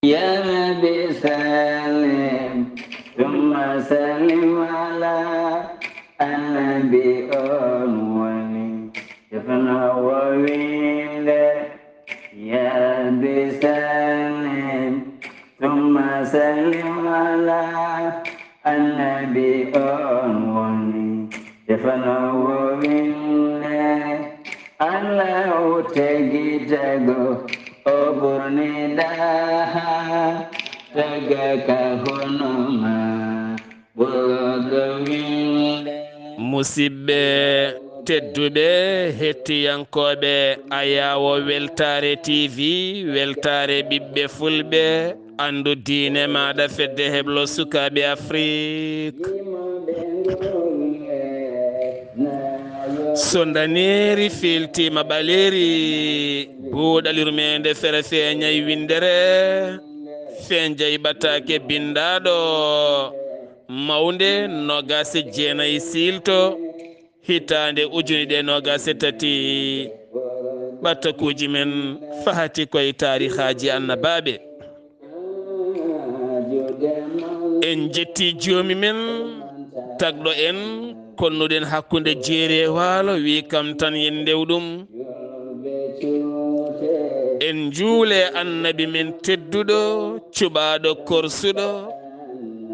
يا ربي سلم ثم سلم على النبي أنوني يفنى وويلة يا ربي سلم ثم سلم على النبي أنوني يفنى وويلة الله تجيتك oburni daha daga kahunuma bogawinde musidɓe tedduɓe hettiyankoɓe ayawo weltare tv weltare ɓiɓɓe fulɓe andu diine maɗa fedde heblo sukaɓe afrique so daneri filtima ɓaleri buuɗal yurmeende fere feeñay windere feeñjay ɓataake bindaɗo mawnde nogase jeenayi silto hitande ujune ɗe nogase tati ɓattakuji men faati koye tarihaji annabaaɓe en jetti joomi men tagɗo en konnuɗen hakkunde jeeri e waalo wi kam tan yen ndewɗum en juule annabi men tedduɗo cuɓaɗo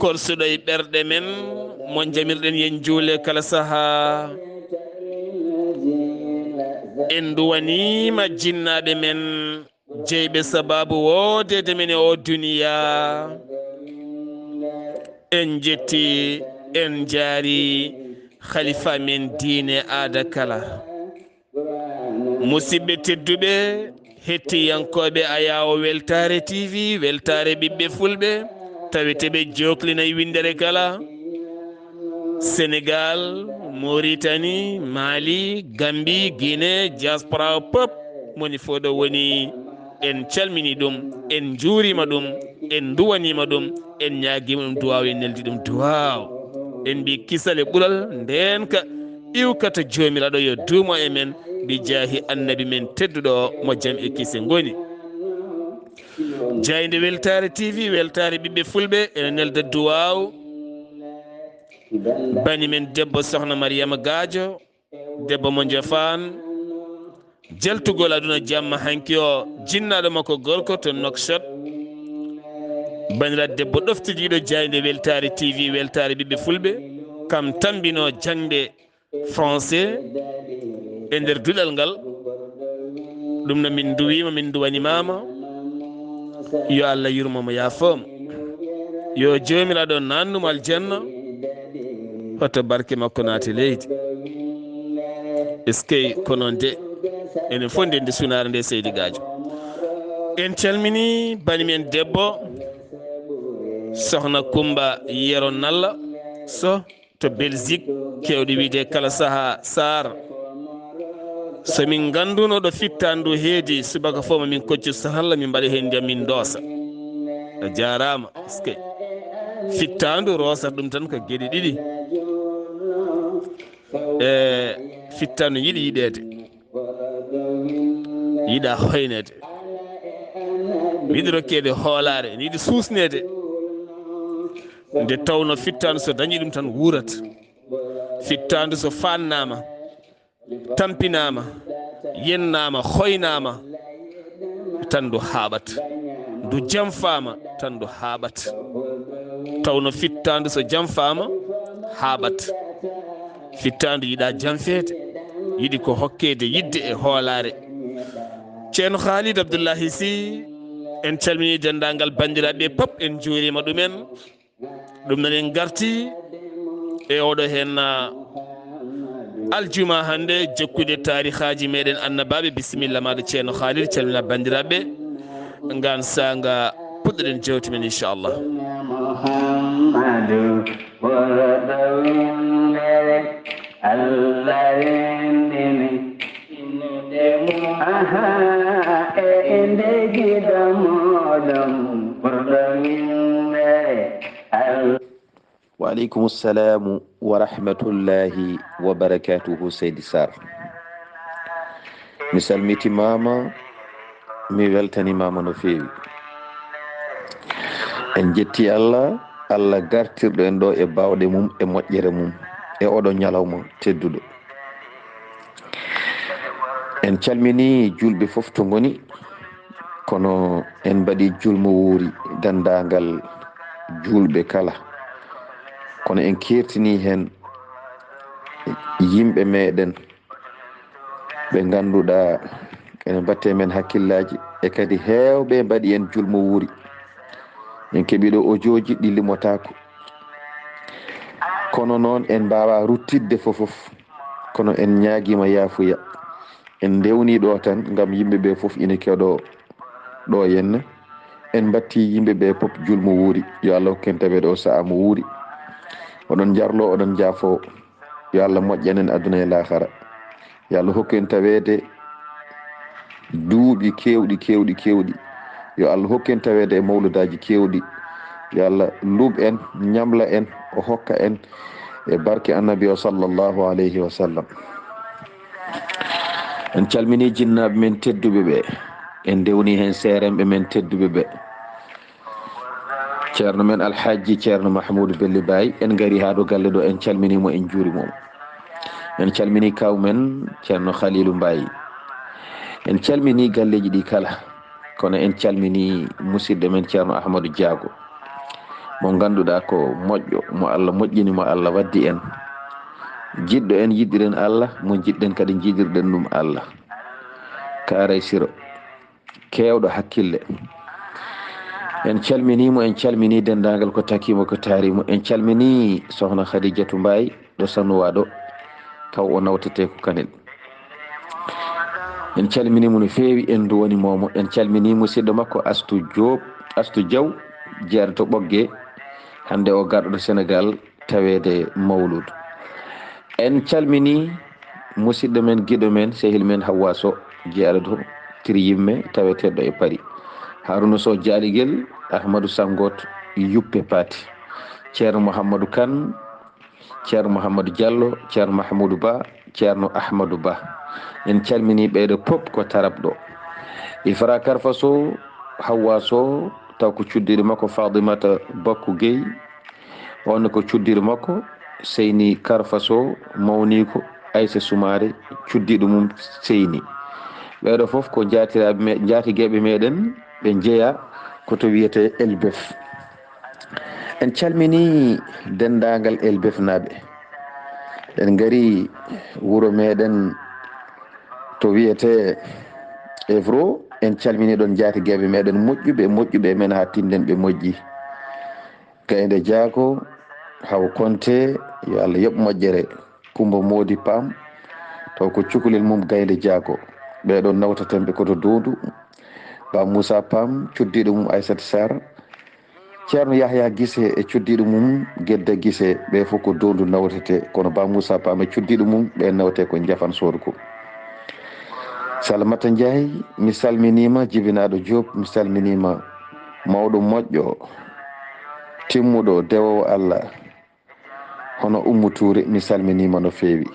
korsuɗo e ɓerɗe men mo jamirɗen yen juule kala saaha en duwanima jinnaɓe men jeyɓe sababu wodede men e o duniya en jetti en jaari khalifa men diine aada kala musidɓe tedduɓe hettiyankoɓe ayawo weltare tv weltare ɓiɓɓe fulɓe taweteɓe joklina e windere kala sénégal mauritanie mali gambie guinée diaspora pop moni fo ɗo woni en calmini ɗum en juurima ɗum en duwanima ɗum en ñaguima ɗum duwaw en neldi ɗum duwaw en mbi kisale ɓural ndenka iwkata jomiraɗo yo duumo e men mbi jaahi annabi men tedduɗo mo jaam e kise goni jayde weltare tv weltare ɓiɓɓe fulɓe ene nelda duwaw bani men debbo sohna mariama gadio debbo mo jafan jaltugol aduna jamma hanki o jinnaɗo makko gorko to nokshot baniraɗo debbo ɗoftidiɗo jayde weltare tv weltare ɓiɓɓe fulɓe kam tambino jangde français e nder duɗal ngal ɗum no min duwima min duwanimama yo allah yurmomo yaafoma yo jomiraɗo nannumo aljanna hoto barke makko naate leydi eskey ko noon de enen fof ndendi sunare nde seydi gadio en calmini banimen debbo sohna Kumba Yero Nalla so to Belgique kewɗo wiide kala saaha Saar somin ganduno ɗo fittandu heedi subaka fof mamin koccu sahalla min mbaɗa hen ndiyam min doosa a jarama eskey fittandu rosata ɗum tan ko gueɗe ɗiɗi e fittandu yiiɗi yiɗede yiiɗa hoynede yiiɗi rokkede hoolare ne yiiɗi susnede nde tawno fittandu so dañi ɗum tan wurat fittandu so fannama tampinama yennama hoynama tan ndu haaɓat ndu jamfama tan ndu haaɓat tawno fittandu so jamfama haaɓat fittandu yiiɗa jamfede yiiɗi ko hokkede yidde e hoolare ceerno Khalid Abdullahi Sy en calmini dendagal bandiraɓe pop en juurima ɗumen ɗum noon en garti e oɗo hen aljuma hande jokkude tarihaji meɗen annabaaɓe bisimilla maɗo ceerno Khalid calmina bandiraɓe ngan sanga puɗɗoɗen jewti men inchallah وعليكم السلام ورحمة الله وبركاته سيدي سار مسلمتي ماما مي weltani mama no fewi en jetti Allah Allah gartirɗo en ɗo e bawɗe mum e moƴƴere mum e oɗo ñalawma tedduɗo. En calmini julɓe fof to ngoni, kono en mbaɗi julmo wuuri dandagal julɓe kala, kono en kertini hen yimɓe meɗen ɓe ganduɗa ene batte men hakkillaji, e kadi hewɓe mbaɗi en julmo wuuri. En keeɓiɗo ojoji ɗi limotako, kono noon en mbawa ruttidde fofof, kono en ñaguima yaafuya. En dewni ɗo tan gam yimɓeɓe foof ina keɗo ɗo henna. En batti yimɓeɓe pop julmo wuuri. Yo Allah hokken tawede o saaha mo wuuri. Oɗon jarlo, oɗon jaafo. Yo Allah moƴƴanen aduna e lahara. Yo Allah hokken tawede duuɓi kewɗi. Yo Allah hokken tawede e mawludaji kewɗi. Yo Allah luuɓ en, ñamla en, o hokka en e barke annabi o sallllahu alayhi wa sallam. En calmini jinnaɓe men tedduɓe ɓe, en dewni hen seremɓe men tedduɓe ɓe. ceerno men alhaji ceerno Mahmoudou Belli Baye en gari ha ɗo galle ɗo, en calminimo, en juurimomo. En calmini kaw men ceerno Khalilou Mbaye. En calmini galleji ɗi kala, kono en calmini musidɗo men ceerno Ahmadou Diago, mo ganduɗa ko moƴƴo, mo Allah moƴƴini, mo Allah waddi en jiɗɗo. En yiɗɗiren Allah, mo jiɗɗen kadi jiɗirɗen ɗum Allah. Kaaray siro kewɗo hakkille. En calminimo, en calmini dendagal ko takimo ko taarimo. En calmini sohna Khadijatou Mbaye ɗo Sanowa ɗo, kaw o nawtete ko Kanel. En calminimo no feewi, en duwoni momo. En calmini musidɗo makko Astou Diaw jeeɗo to Ɓogge, hande o garɗo ɗo Sénégal tawede mawlud. En calmini musidɗo men guiɗo men sehil men Hawa Sow jeeɗo to tiri yimme taweteɗo e Paris. Harouna Sow Jaaligel, Ahmadou Sangoto Yuppe Paati, ceerno Mouhamadou Kane, ceerno Mouhamadou Diallo, ceerno Mahmoudou Ba, ceerno Ahmadou Ba. En calmini ɓeɗo pop ko tarab ɗo. Ifra Karfa Sow, Hawa Sow, taw ko cuddiri makko Fadimata Bakku Gueye, on ko cuddiri makko Seyni Karfa Sow mawni ko Aïssa Soumare cuddiɗo mum Seyni. ɓeɗo foof ko jaatigueɓe meɗen ɓe jeeya koto wiyete Elbef. En calmini dendagal Elbef naɓe. En gari wuro meɗen to wiyete Evro. En calmini ɗon jaatigueɓe meɗen moƴƴuɓe men ha tinden ɓe moƴƴi. Gaynde Diago, Haw Konte, yo Allah yoɓ moƴƴere. Kumba Modi Pam, taw ko cukalel mum Gaynde Diago. ɓeɗo nawtatemɓe koto Dondu. Ba Moussa Pam cuddiɗo mum Aissata Sarr, ceerno Yahya Guissé e cuddiɗo mum Gedda Guissé, ɓe fof ko Dondu nawtete. Kono Ba Moussa Pam e cuddiɗo mum ɓe nawte ko Jafan Sodko. Salamata Ndiaye mi salminima. Jibinaɗo Diop mi salminima. Mawɗo moƴƴo timmuɗo dewowo Allah hono Oumou Touré mi salminima no feewi.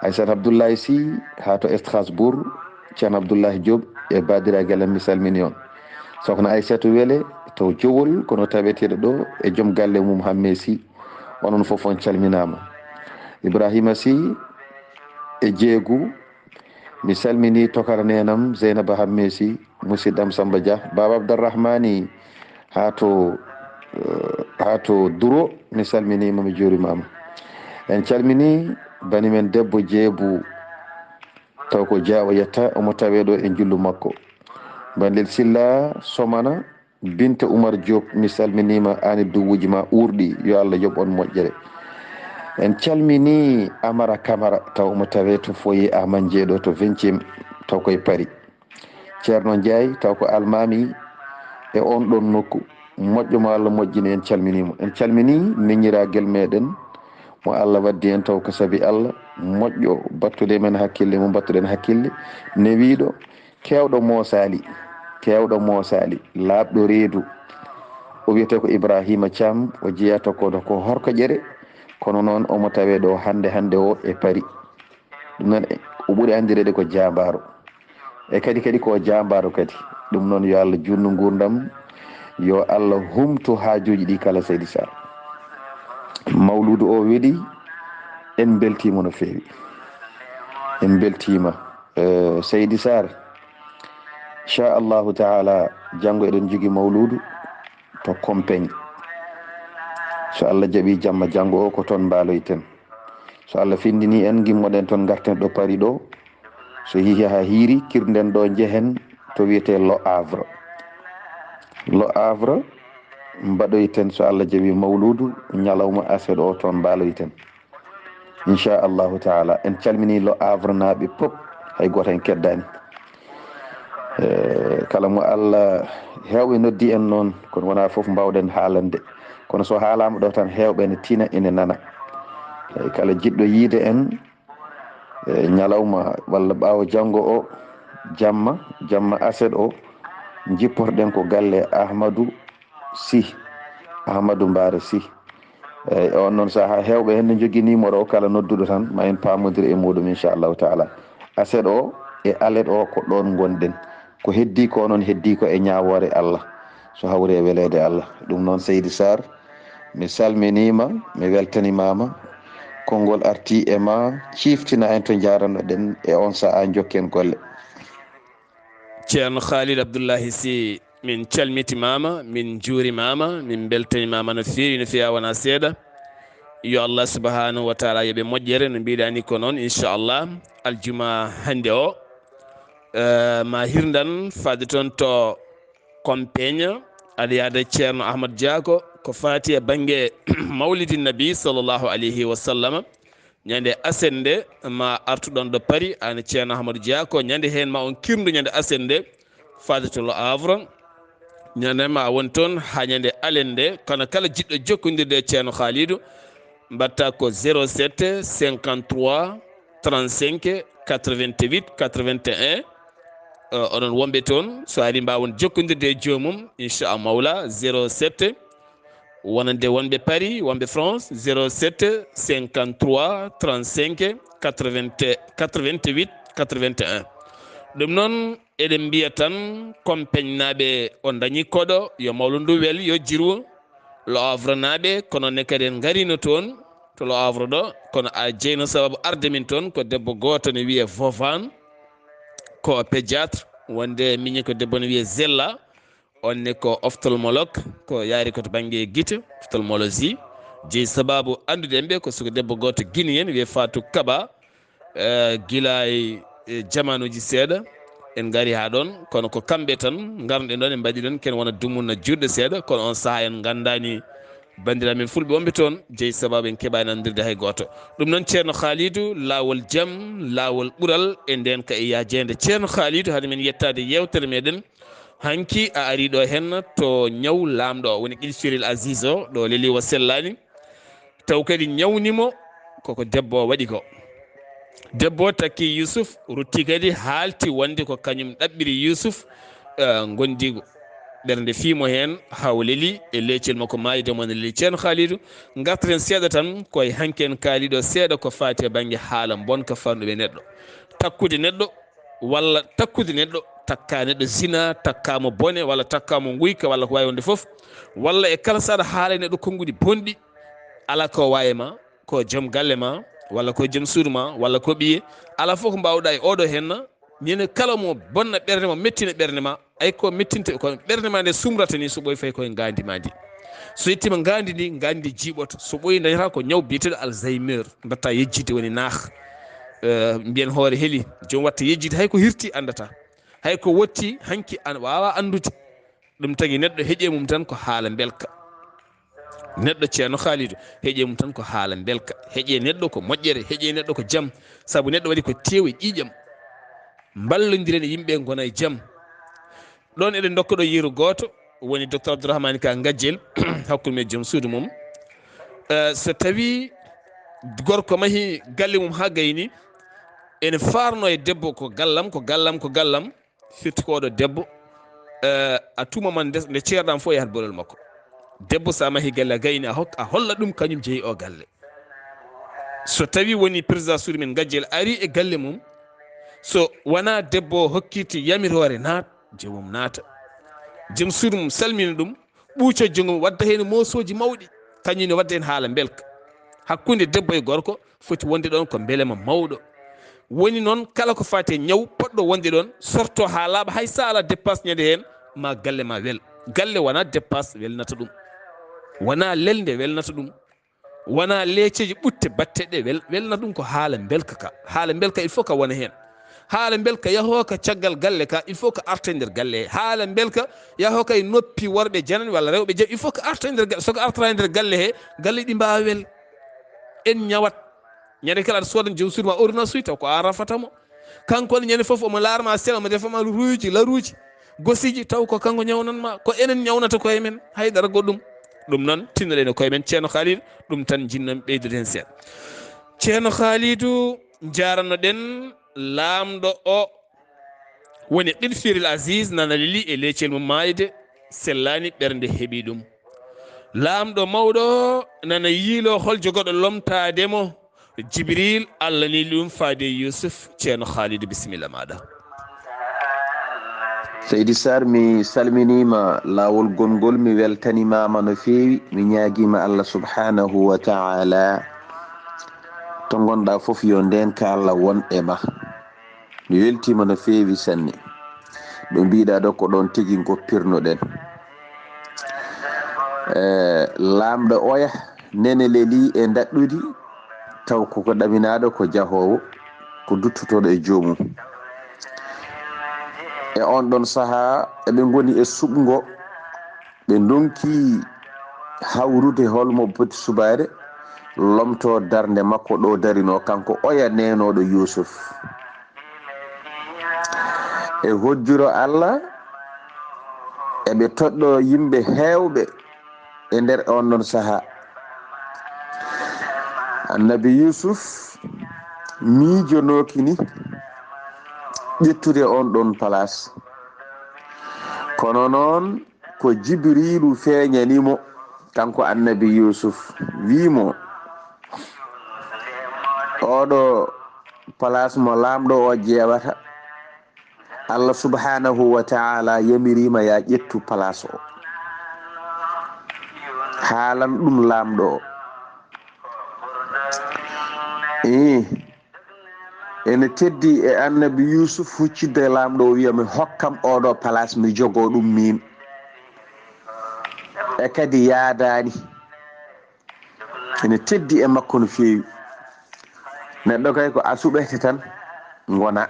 Aissata Abdullahi Sy ha to Strasbourg, ceerno Abdoullahi Diop e badiraguel mi salmini on. Sokhna Aissatou Wele to Jowol kono taweteɗo ɗo e joom galle mum Hamme Sy, onon foof on calminama. Ibrahima Sy e Jeegu mi salmini tokara nenam Zeynaba Hamme Sy, musidɗam Samba Dia, Baba Abdourahmani ha to Duro mi salminima, mi juurimama. En calmini banimen debbo Jeebu taw ko Diawa yetta, omo taweɗo e jullu makko. Bandel Silla Somana, Binta Oumar Diop mi salminima. Ani duwuji ma urɗi, yo Allah yoɓ on moƴƴere. En calmini Amara Camara taw omo tawe to foyer Aman Jeeɗo to 20e taw koye Paris. Ceerno Ndiaye taw ko almami e on ɗon nokku moƴƴo mo Allah moƴƴini. En calminimo. En calmini miñiraguel meɗen mo Allah waddi en taw ko saabi Allah, moƴƴo battude men hakkille mo battuɗen hakkille, newiɗo kewɗo moosali laaɓɗo reedu. O wiyete ko Ibrahima Thiam, o jeyata kono ko Horko Ƴere, kono noon omo tawe ɗo hande o e Paris. ɗum noon o ɓuuri andirede ko Jambaro, e kadi ko Jambaro kadi. ɗum noon yo Allah junnu gurdam yo Allah humto haajuji ɗi kala Seydi Sar. Mawludu o weɗi en beltima no fewi, en beltima. Seydi Sar inchallahu taala janngo eɗen jogi mawludu to Kompeñ. So Allah jaɓi jamma janngo o ko toon mbaloyten. So Allah findini en gimmoɗen toon garten ɗo Paris ɗo. So hihi ha hiiri kirden ɗo jehen to wiyete Lo Havre. Lo Havre mbaɗoyten so Allah jaɓi mawludu ñalawma aset o toon mbaloyten inchallahu taala. En calmini Lo Havre naaɓe pop, hay goto en keddani. Kala mo Allah hewɓe noddi en noon kono wona foof mbawɗen haalande, kono so haalama ɗo tan hewɓe ne tina ene nana. Kala jiɗɗo yiide en ñalawma walla ɓaawo janngo o jamma aset o jipporɗen ko galle Ahmadou Mbare Sy. On noon saha hewɓe hen ne jogui numéro o, kala nodduɗo tan ma en pamodir e muɗum inchallahu taala. Aset o e alet o ko ɗon gonɗen, ko heddi ko noon heddi ko e ñawore Allah, so hawri e welede Allah. Ɗum noon Seydi Sar mi salminima, mi weltanimama, konngol arti e ma ciftina en to jaranoɗen e on saha jokken golle. Ceerno Khalid Abdullahi Sy, min calmitimama, min juurimama, min beltanimama no fewi wona seeɗa. Yo Allah subhanahu wa taala yoɓe moƴƴere no mbiɗani ko noon inchallah. Aljuma hande o ma hirdan fadde toon to Kompeñ aɗa yaada ceerno Ahmad Diako ko fati e banggue mawlidi nabi sallllahu alayhi wa sallam. ñande asende ma artuɗon ɗo Paris an ceerno Ahmadou Diako, ñande hen ma on kirdu ñande asende fade to Lo Havre, ñande ma won toon ha ñande alende. kono kala jiɗɗo jokkodirde e ceerno Khalidou mbatta ko 07 53 35 88 81. oɗon wonɓe toon so ari mbawon jokkodirde e jomum inchallah mawla 07 wonande wonɓe Paris, wonɓe France 07 53 35 88 81. ɗum noon eɗen mbiya tan Kompeñ naɓe on dañi koɗo yo mawlu ndu wel yo jiru. Lo Havre naɓe kono ne kadi en garino toon to Lo Havre ɗo, kono a jeyno sababu arde min toon ko debbo goto ne wiye Vovan, ko pédiatre, wonde miñi ko debbo ne wiye Zella, onne ko ophtalmologue, ko yaari koto banggue guite ophtalmologie. jeeyi sababu andude ɓe ko suko debbo goto guinéen wiye Fatou Kaba. Gila e jamanuji seeɗa en gari ha ɗon, kono ko kamɓe tan garnoɗen ɗon en mbaɗi ɗon ken wona dumunna juɗɗo seeɗa, kono on saaha en gandani bandiraɓe men fulɓe wonɓe toon, jeeyi sababu en keeɓani andirde hay goto. ɗum noon ceerno Khalidou, lawol jaam, lawol ɓuural e nden ka e yajede. ceerno Khalidou hade men yettade yewtere meɗen hanki a ari ɗo hen to ñaw lamɗo o woni Ilfiril Aziz o ɗo Leliwa sellani, taw kadi ñawnimo koko debbo o waɗi ko. debbo o takki Youssouf, rutti kadi haalti wonde ko kañum ɗaɓɓiri Youssouf gondigo. ɓernde fiimo hen haw leeli e leccel makko mayide mon leeli. ceerno Khalidou gartiren seeɗa tan koye hanki en kaaliɗo seeɗa ko fati e banggue haala bonka farɗuɓe neɗɗo, takkude neɗɗo walla takkude neɗɗo, takka neɗɗo zina, takkamo bone walla takkamo guyka walla ko wawi wonde foof, walla e kala saɗa haala neɗɗo konngudi bonɗi ala ko wawi ma, ko joom galle ma walla ko joom suudu ma walla ko ɓiye, ala fof ko mbawɗa e oɗo henna ñande kala mo bonna ɓerde ma, mettina ɓerde ma, ay ko mettinta ko ɓerde ma nde sumrata ni, so ɓoyi fayi koye gandi ma ndi. so yettima gandi ndi, gandi jiiɓoto, so ɓoyi dañata ko ñaw biyeteɗo alzheimer, mbatta yejjide woni naah. mbiyen hoore heeli joni watta yejjide hay ko hirti andata, hay ko wotti hanki an wawa andude. ɗum tagui neɗɗo heeƴe mum tan ko haala belka. neɗɗo ceerno Khalidou heeƴe mum tan ko haala belka, heeƴe neɗɗo ko moƴƴere, heeƴe neɗɗo ko jaam, saabu neɗɗo waɗi ko tew e ƴiƴam. ballodiren e yimɓe gona e jaam. ɗon eɗen dokka ɗo yeeru goto woni docteur Abdourahmane Ka Gajjel hakkude men joom suudu mum. so tawi gorko mahi galle mum ha gayni, ene farno e debbo ko gallam ko gallam ko gallam, firti ko oɗo debbo a tumama nde ceerɗam fo yahat bolol makko. debbo sa mahi galle a gayni a holla ɗum kañum jeeyi o galle. so tawi woni président suudu men Gajjel ari e galle mum, so wona debbo hokkiti yamirore naat, joomum naata, joom suudu mum salmina ɗum, ɓuucojjo ngum wadda heen mosoji mawɗi kañumne wadda heen haala belka hakkunde debbo e gorko foti wonde ɗon ko beelema mawɗo woni noon kala ko fati e ñaw poɗɗo wonde ɗon sorto ha laaɓa hay sa ala dépasse ñande heen ma galle ma wel galle wona dépasse welnata ɗum wona lelde welnata ɗum wona leeceji ɓutte batteɗe welna ɗum ko haala belka ka haala belka il faut ka wona heen haala belka yahoka caggal galle ka il faut que arta e nder galle he haala belka yahoka e noppi worɓe janani walla rewɓe jam il faut que arta e nder galle soko artata e nder galle he galle ɗi mbawa wel en ñawat ñande kala aɗa soodan joom suuduma ordonnance suy taw ko an rafatamo kanko ne ñande foof omo laarama sel omo defama ruuji laruji gosiji taw ko kanko ñawnanma ko enen ñawnata koye men haydara goɗɗum ɗum noon tinnoɗen e koye men ceerno Khalidou ɗum tan jinnomi ɓeydude hen seeɗa ceerno Khalidou jarano ɗen laamɗo o woni qirfiril Aziz nana leli e leecel mum maayde sellani ɓernde heeɓi ɗum laamɗo mawɗo nana yiilo hol jogoɗo lomtademo Jibril Allah ni ɗum faade Yusuf ceerno Khalidou bisimilla maɗa Seydi Saar mi salminima laawol gongol mi weltanimama no feewi mi ñaaguima Allah subhanahu wa ta'ala to gonɗa fof yo ndenka Allah won e ma mi weltima no feewi sanne ɗo mbiɗa ɗo ko ɗon tigi goppirnoɗen laamɗo oya nene leli e daɗɗudi taw koko ɗaminaɗo ko jahowo ko duttotoɗo e joomum e on ɗon saaha eɓe goni e suɓgo ɓe donki hawrude holmo poti subare lomto darde makko ɗo darino kanko oya nenoɗo Yusuf e hojjuro Allah eɓe toɗɗo yimɓe hewɓe e nder on ɗon saaha annabi Yusuf miijonoki ni ƴettude on ɗon place kono noon ko Jibrilu feeñanimo kanko annabi Yusuf wimo oɗo place mo laamɗo o jeewata Allah subhanahu wa ta'ala yamirima ya ƴettu place o haalan ɗum laamɗo o ene teddi e annabi Yusuf huccidde laamɗo o wiya mi hokkam oɗo place mi jogo ɗum min e kadi yaadani ene teddi e makko no feewi neɗɗo kay ko asuɓete tan gona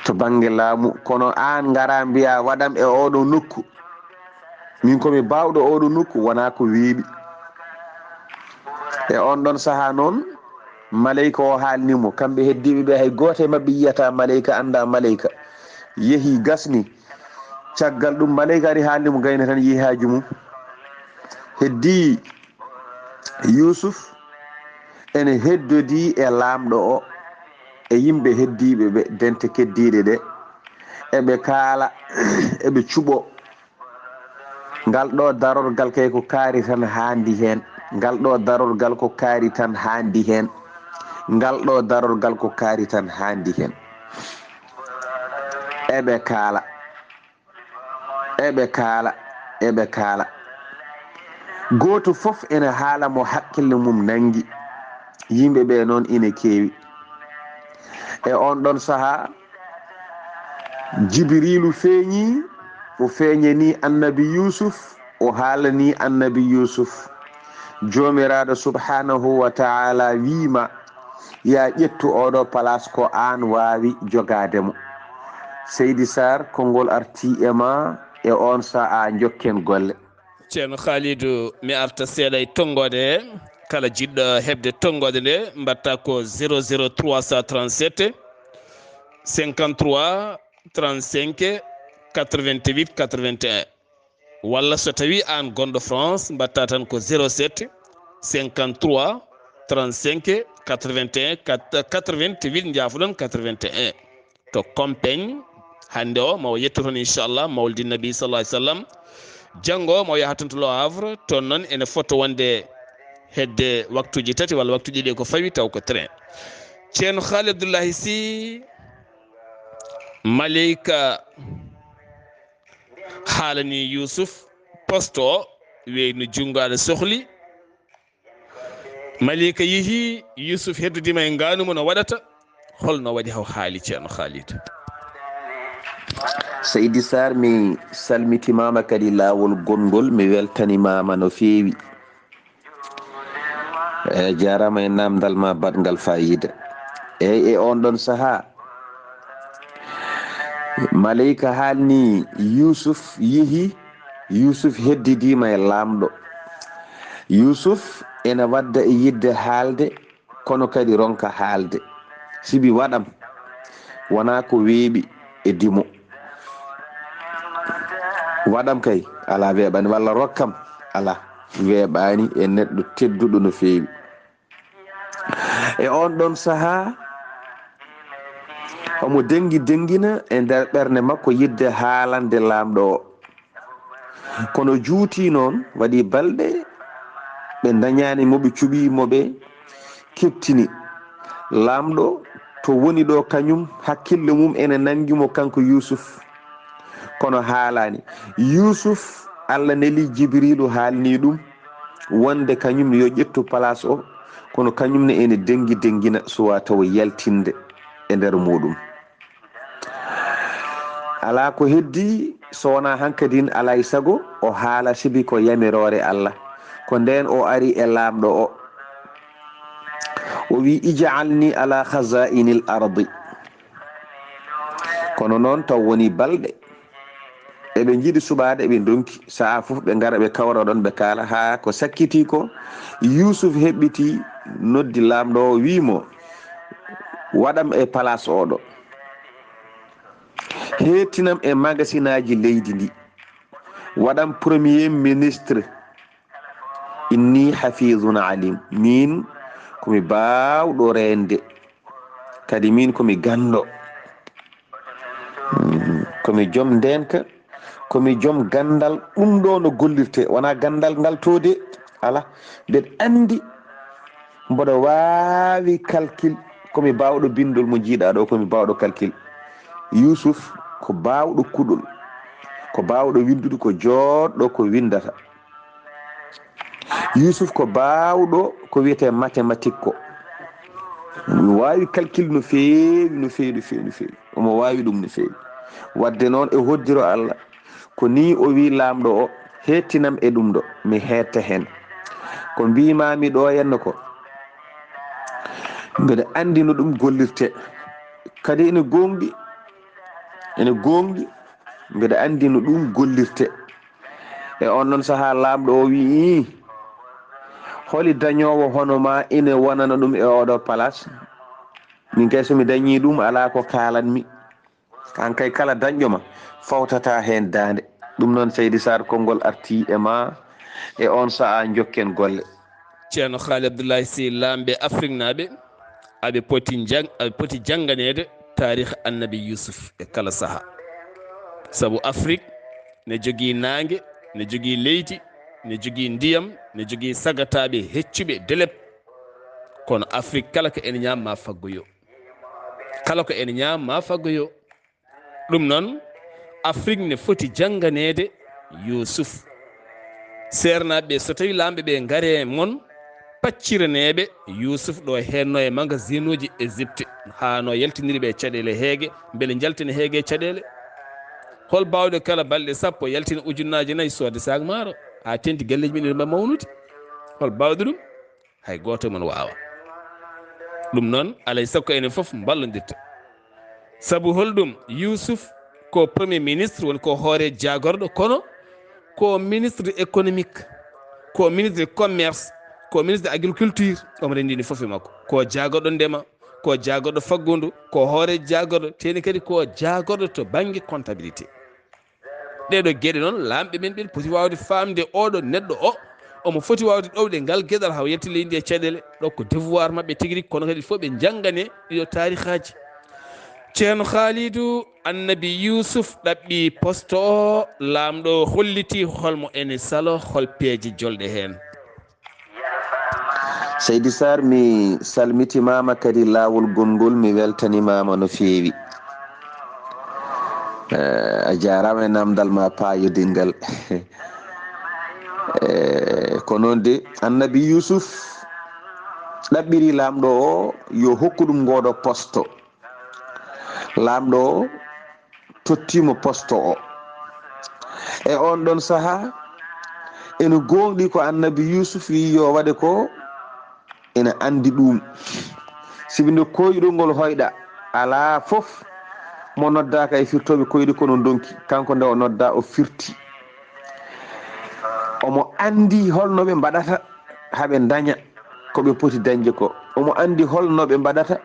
to banggue laamu kono an ngara mbiya waɗam e oɗo nokku min komi bawɗo oɗo nokku wona ko weeɓi e on ɗon saaha noon malayka o haalnimo kamɓe heddiɓe ɓe hay goto e mabɓe yiyata malayka anda malayka yeehi gasni caggal ɗum malayka ari haalnimo gayna tan yihaji mum heddi Yusuf ene heddodi e laamɗo o e yimɓe heddiɓe ɓe dente keddiɗe ɗe eɓe kaala eɓe cuɓo ngal ɗo darorgal kay ko kaari tan haandi hen ngal ɗo darorgal ko kaari tan haandi hen ngal ɗo darorgal ko kaari tan haandi hen eɓe kaala eɓe kaala eɓe kaala goto fof ene haala mo hakkille mum nangi yimɓe ɓe noon ina keewi e on ɗon saaha Jibrilu feeñi o feeñani annabi Yusuf o haalani annabi Yusuf jomiraɗo subhanahu wa ta'ala wiima ya ƴettu oɗo place ko an wawi jogademo Seydi Saar konngol arti e ma e on sa'a jokken golle ceerno Khalidou mi arta seeɗa e tonggode he kala jiɗɗo hebde tonggode nde mbatta ko 00337 53 35 88 81 walla so tawi an gonɗo France mbatta tan ko 07 53 35 81 88 jafuɗon 81 to Compagne hande o mawo yetto toon inchallah mawlidi nabi sallallahu alaihi wasallam janggo mo yaha to Le Havre toon noon ene foto wonde hedde waktuji tati walla waktuji ɗi ko fawi taw ko train ceerno Khalid Abdullahi Sy malayka haalani yusuf poste o weyno junngo aɗa sohli malika yeehi yusuf heddudima e nganumo no waɗata holno waɗi haw haali ceerno haalida. Seydi Saar mi salmitimama kadi laawol gongol mi weltanimama no feewi jarama e namdal ma badngal fayida eyyi e on ɗon saaha malayika haalni yusuf yeehi yusuf heddidima e laamɗo yusuf ene wadda e yidde haalde kono kadi ronka haalde sibi waɗam wona ko weeɓi e dimo waɗam kay ala weeɓani walla rokkam ala weeɓani e neɗɗo tedduɗo no feewi e on ɗon saaha omo dengina e nder ɓernde makko yidde haalande laamɗo o kono juuti noon waɗi balɗe ɓe dañani moɓe cuɓimoɓe kettini laamɗo to woni ɗo kañum hakkille mum ene nangimo kanko yusuf kono haalani yusuf allah neli jibrilu haalni ɗum wonde kañum yo ƴettu place o kono kañumne ene dengina suwa taw yaltinde e nder muɗum ala ko heddi so wona hankadin alay sago o haala sibi ko yamirore allah ko nden o ari e laamɗo o wi ij'alni ala khazainil ardi kono noon taw woni balɗe eɓe jiiɗi suɓade eɓe donki saha fof ɓe gara ɓe kawra ɗon ɓe kaala ha ko sakkiti ko yusuf heɓɓiti noddi laamɗo o wimo waɗam e place oɗo hettinam e magasin aji leydi ndi waɗam premier ministre inni hafizun alim min komi bawɗo rende kadi min komi gando komi joom ndenka komi joom gandal ɗum ɗo no gollirte wona gandal ngal tode ala mbeɗa andi mboɗo wawi calcul komi bawɗo bindol mo jiiɗa ɗo komi bawɗo calcul yusuf ko bawɗo kuɗol ko bawɗo windude ko joɗɗo ko windata yusuf ko bawɗo ko wiyete mathématique ko mi wawi calcul no feewi omo wawi ɗum no feewi wadde noon e hoddiro allah ko ni o wi laamɗo o hettinam e ɗum ɗo mi hetta hen ko mbimami ɗo henna ko mbeɗa andi no ɗum gollirte kadi ene gonɗi mbeɗa andi no ɗum gollirte e on noon saaha laamɗo o wi holi dañowo hono ma ine wonana ɗum e oɗo place min kay somi dañi ɗum ala ko kalanmi kan kay kala dañƴoma fawtata hen dande ɗum noon Seydi Saar konngol arti e ma e on saaha jokken golle. ceerno haali Abdullahi Saar lamɓe Afrique naɓe aɓe poti jangganede tarikh annabi yusuf e kala saaha saabu Afrique ne jogui nangue ne jogui leydi ne jogui ndiyam ne jogui sagataɓe heccuɓe deleb kono Afrique kala ko ene ñaam ma faggoyo ɗum noon Afrique ne foti jangganede yusuf sernaɓe so tawi lamɓe ɓe gaare moon pacciraneɓe yusuf ɗo henno e magasin uji Égypte hano yaltiniriɓe caɗele heegue beele jaltina heegue e caɗele hol bawɗo kala balɗe sappo yaltina ujunnaje 4 sodde sac maaro ha tenti galleji men ɓe mawnude hol bawɗo ɗum hay goto mon wawa ɗum noon alay sakko enen foof ballodirta saabu holɗum yusuf ko premier ministre woni ko hoore jagorɗo kono ko ministre économique ko ministre commerce ko ministre de agriculture omo rendini foof e makko ko jagorɗo ndema ko jagorɗo faggudu ko hoore jagorɗo teni kadi ko jagorɗo to banggue comptabilité ɗeɗo gueɗe noon lamɓe men ɓen poti wawde famde oɗo neɗɗo o omo foti wawde ɗowde ngal gueɗal haw yetti leydi e caɗele ɗo ko devoir mabɓe tigui rigui kono kadi fof ɓe janggane ɗiɗo tarikhaji ceerno Khalidou annabi yusuf ɗaɓɓi poste o lamɗo holliti holmo ene salo hol peeje jolɗe hen. Seydi Saar mi salmitimama kadi laawol gongol mi weltanimama no feewi a jarama e namdal ma payodingal. Ko noon de annabi Yusuf ɗaɓɓiri lamɗo o yo hokku ɗum ngoɗo poste. Lamɗo o tottimo poste o. E on ɗon saaha ene gonɗi ko annabi Yusuf wi yo waɗe ko ene andi ɗum. Sibinde koyɗol ngol hoyɗa ala fof mo noddaka e firtoɓe koyɗi kono donki, kanko nde o nodda o firti. Omo andi holno ɓe mbaɗata haɓe daña koɓe poti dañde ko. Omo andi holno ɓe mbaɗata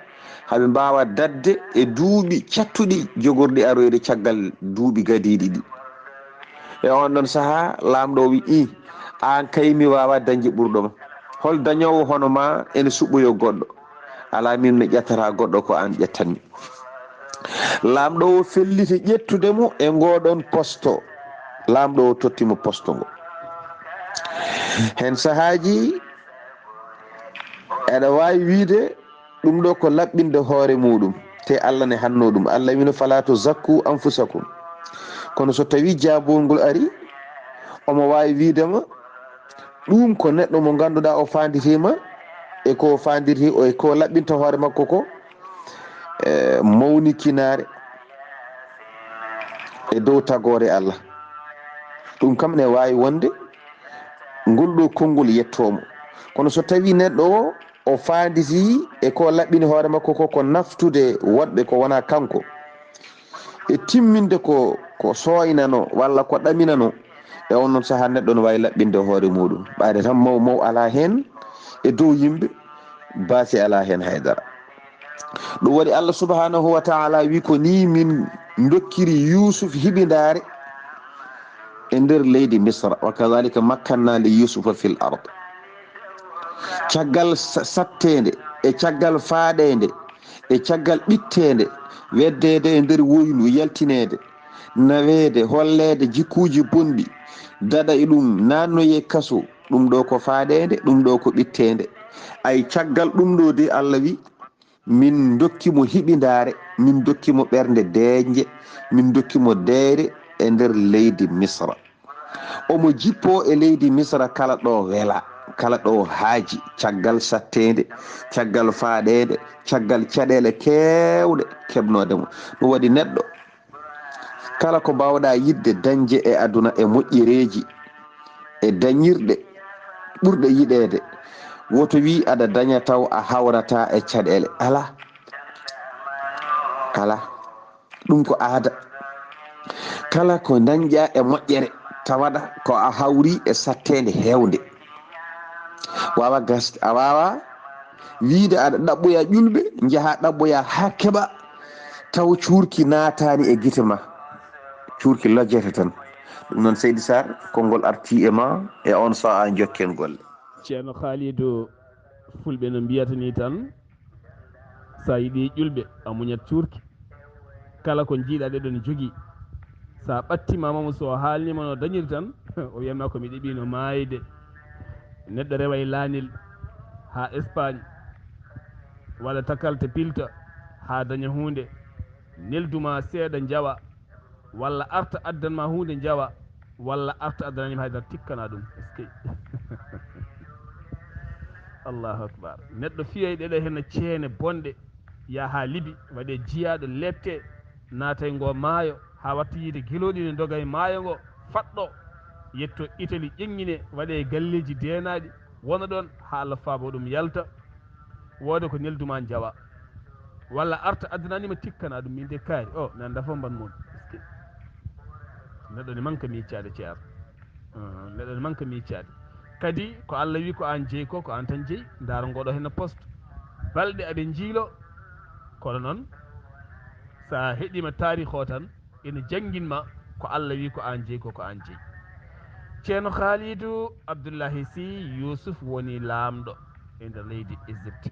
haɓe mbawa dadde e duuɓi cattuɗi jogorɗi aroyde caggal duuɓi gadiɗi ɗi. E on ɗon saaha lamɗo o wi an kay mi wawa dañde ɓurɗoma. Hol dañowo hono ma ene suɓɓoyo goɗɗo, ala min mi ƴettata goɗɗo ko an ƴettanmi. Lamɗo o felliti ƴettudemo e ngoɗon poste. Lamɗo o tottimo poste ngo. Hen sahaji eɗa wawi wiide ɗum ɗo ko laɓɓinde hoore muɗum, te Allah ne hanno ɗum. Allah wino fala to zakku anfusakum. Kono so tawi jabongol ari omo wawi wiidema ɗum ko neɗɗo mo ganduɗa o fanditima e ko fandirti o e ko laɓɓinta hoore makko ko mawnikinare e dow tagore Allah. ɗum kam ne wawi wonde ngol ɗo konngol yettomo. Kono so tawi neɗɗo o fanditi e ko laɓɓini hoore makko ko naftude woɗɓe ko wona kanko, e timminde ko soynano walla ko ɗaminano, e on noon saaha neɗɗo no wawi laɓɓinde hoore muɗum. ɓayde tan maw ala hen e dow yimɓe, baasi ala hen haydara. ɗum waɗi Allah subhanahu wa ta'ala wi ko ni min dokkiri Yusuf hiɓidare e nder leydi Misra. Wa kadhalika makkanna li Yusufa fil ard. caggal sattede e caggal faaɗede e caggal ɓittede, weddede e nder woynu, yaltinede, nawede, hollede jikkuji bonɗi, dada e ɗum nannoye kaso. ɗum ɗo ko faaɗede, ɗum ɗo ko ɓittede. ay caggal ɗum ɗo de Allah wi min dokkimo hiɓidare, min dokkimo ɓernde deeƴe, min dokkimo deyre e nder leydi Misra. omo jippo e leydi Misra kala ɗo wela, kala ɗo haaji, caggal sattede, caggal faaɗede, caggal caɗele kewɗe keɓnodemo. ɗum waɗi neɗɗo kala ko mbawɗa yidde dañje e aduna e moƴƴereji e dañirɗe ɓurɗe yiɗede, woto wi aɗa daña taw a hawrata e caɗele. ala ɗum ko aada. kala ko dañƴa e moƴƴere tawaɗa ko a hawri e sattede hewde. wawa gasde a wawa wiide aɗa ɗaɓɓoya ƴulɓe, jaaha ɗaɓɓoya ha keɓa taw cuurki naatani e guite ma, cuurki lojjete tan. ɗum noon Seydi Saar konngol arti e ma e on saha jokken golle. ceerno Khalidou, fulɓe no mbiyata ni tan, sa yiiɗi ƴulɓe a muñat cuurki. kala ko jiiɗa ɗeɗo ne jogui, sa ɓattimamamo so haalnima no dañiri tan o wiyatma komi ɗeɓino maayde. neɗɗo rewa e laanel ha Espagne walla takalte pilta ha daña hunde, nelduma seeɗa jawa, walla arta addanma hunde jawa, walla arta addananima haydara tikkana ɗum. eskey allahu akbar. neɗɗo fiyoy ɗeɗo henno ceene bonɗe ya ha Libi, waɗe jiyaɗo lette, naatay ngo maayo ha watta yiide gueloɗi ne doga e maayo ngo, faɗɗo yetto Italie ƴeŋŋine, waɗe galleji denaɗi, wona ɗon ha Allah faabo ɗum yalta, wooda ko nelduma jawa, walla arta addananima tikkana ɗum. min de kaari o mi anda fof mban moon. neɗɗo ne manka miccade ceer, neɗɗo ne manka miccade. kadi ko Allah wi ko an jeeyi ko an tan jeeyi. daaro ngoɗo henno poste balɗe aɓe jiilo, kono noon sa heeɗima tarikh o tan ene jangguinma ko Allah wi ko an jeeyi ko an jeeyi. ceerno Khalidou Abdullahi Sy Yusuf woni laamɗo e nder leydi Égypte.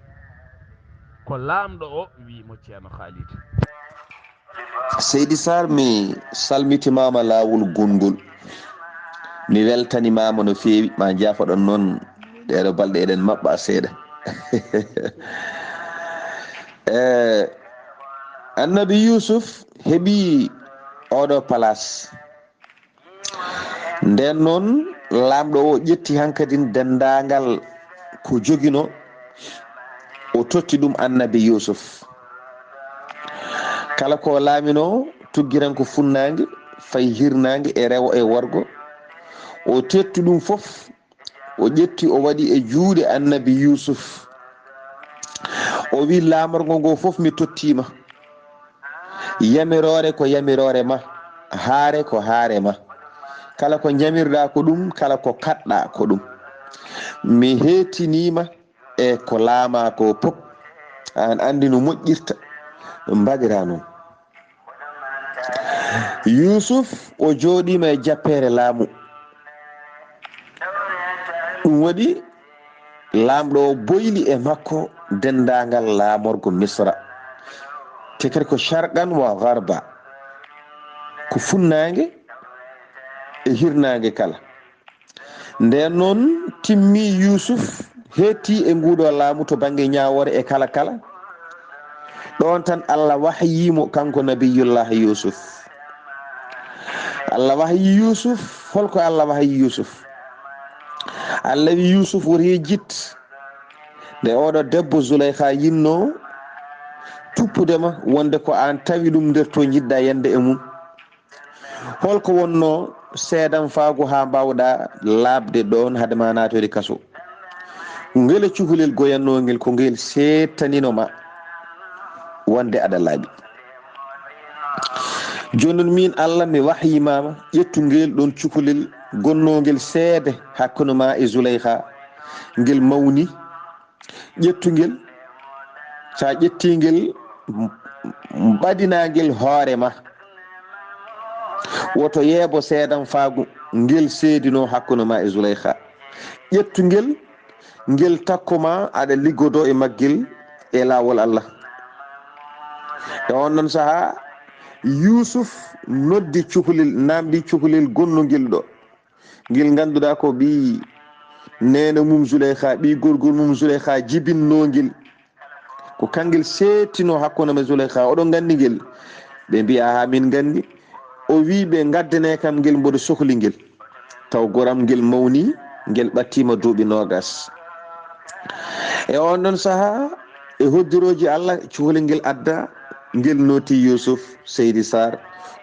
ko laamɗo o wimo ceerno Khalidou. Seydi Saar mi salmitimama lawol gongol, mi weltanimama no fewi. ma jafoɗon noon ɗeɗo balɗe eɗen mabɓa seeɗa. annabi Yusuf heeɓi oɗo place nden noon lamɗo o ƴetti hankadi dendagal ko jogino o totti ɗum annabi yusuf kala ko laamino tuggiran ko funnague fayi hirnague e rewo e worgo o tetti ɗum fof o ƴetti o waɗi e juuɗe annabi yusuf o wi lamorgo ngo fof mi tottima yamirore ko yamirore ma haare ko haare ma kala ko jamirɗa ko ɗum kala ko kaɗɗa ko ɗum mi heetinima e ko laama ko pop an andi no moƴƴirta mbaɗira noon yusuf o jooɗima e jappere laamu ɗum waɗi lamɗo o boyli e makko dendagal laamorgo misra te kadi ko sharqan wa garba ko funnague e hirnague kala nden noon timmi yusuf heetti e nguɗo laamu to banggue ñawore e kala kala ɗon tan allah wahyimo kanko nabiyullah yusuf allah wahyi yusuf holko allah wahyi yusuf allah wi yusuf woti jit nde oɗo debbo zuleyha yinno tuppudema wonde ko an tawi ɗum nder to jiɗɗa yande e mum holko wonno seedan faago ha mbawɗa labde ɗon hadema natode kaso ngele cukalel goyannogel ko ngel settanинoma wonde aɗa laaɓi joni noon min allah mi wahyimama ƴettu ngel ɗon cukalel gonnogel seede hakkude ma e zuleyha ngel mawni ƴettugel sa ƴettigel mbaɗinagel hoorema woto yeebo seedan faagu ngel seedino hakkude ma e zuleyha ƴettugel ngel takkuma aɗa liggodo e maggel e lawol allah e on noon saaha yusuf noddi cukalel namdi cukalel gonnogel ɗo ngel ganduɗa ko ɓi nene mum zuleyha ɓi gorgol mum zuleyha jibinnogel ko kangel settino hakkude ma zuleyha oɗon gandi ngel ɓe mbiya ha min gandi o wi ɓe gaddane kam ngel mboɗo sohli ngel taw goram ngel mawni ngel ɓattima duuɓi nogas e on ɗon saaha e hoddiroji allah cukalel ngel adda ngel noti yusuf seydi sar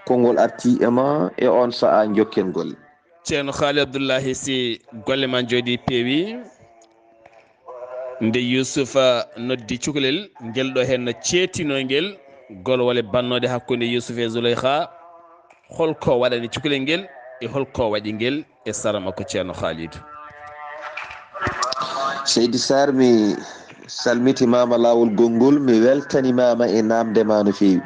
kongol arti ema e on saha jokken golle ceerno haali abdoullahi si golle ma jooɗi peewi nde yousufa noddi cukalel ngel ɗo hen no ceetino ngel golwole bannode hakkude yusuf e zuleyha holko waɗani cukalel ngel e holko waɗi ngel e sara makko ceerno haalidou seydi sar mi salmitimama lawol gongol mi weltanimama e namdema no fewi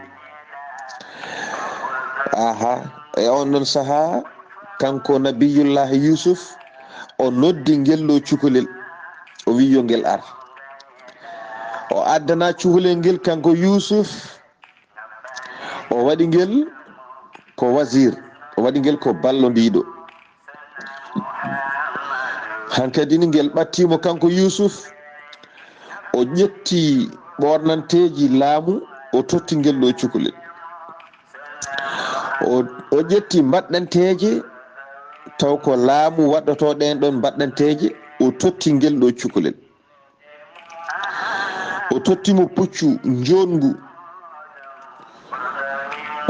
aha e on ɗon saaha kanko nabiyullah yusuf o noddi ngelɗo cukalel o wi yo ngel ar o addana cukalel ngel kanko yusuf o waɗi ngel ko wasir o waɗi ngel ko ballodiɗo hankadini ngel ɓattimo kanko yusuf o ƴetti ɓornanteji laamu o totti ngel ɗo cukalel o ƴetti mbaɗɗanteje taw ko laamu waɗɗoto ɗen ɗon mbaɗɗanteje o totti ngel ɗo cukalel o tottimo puccu jongu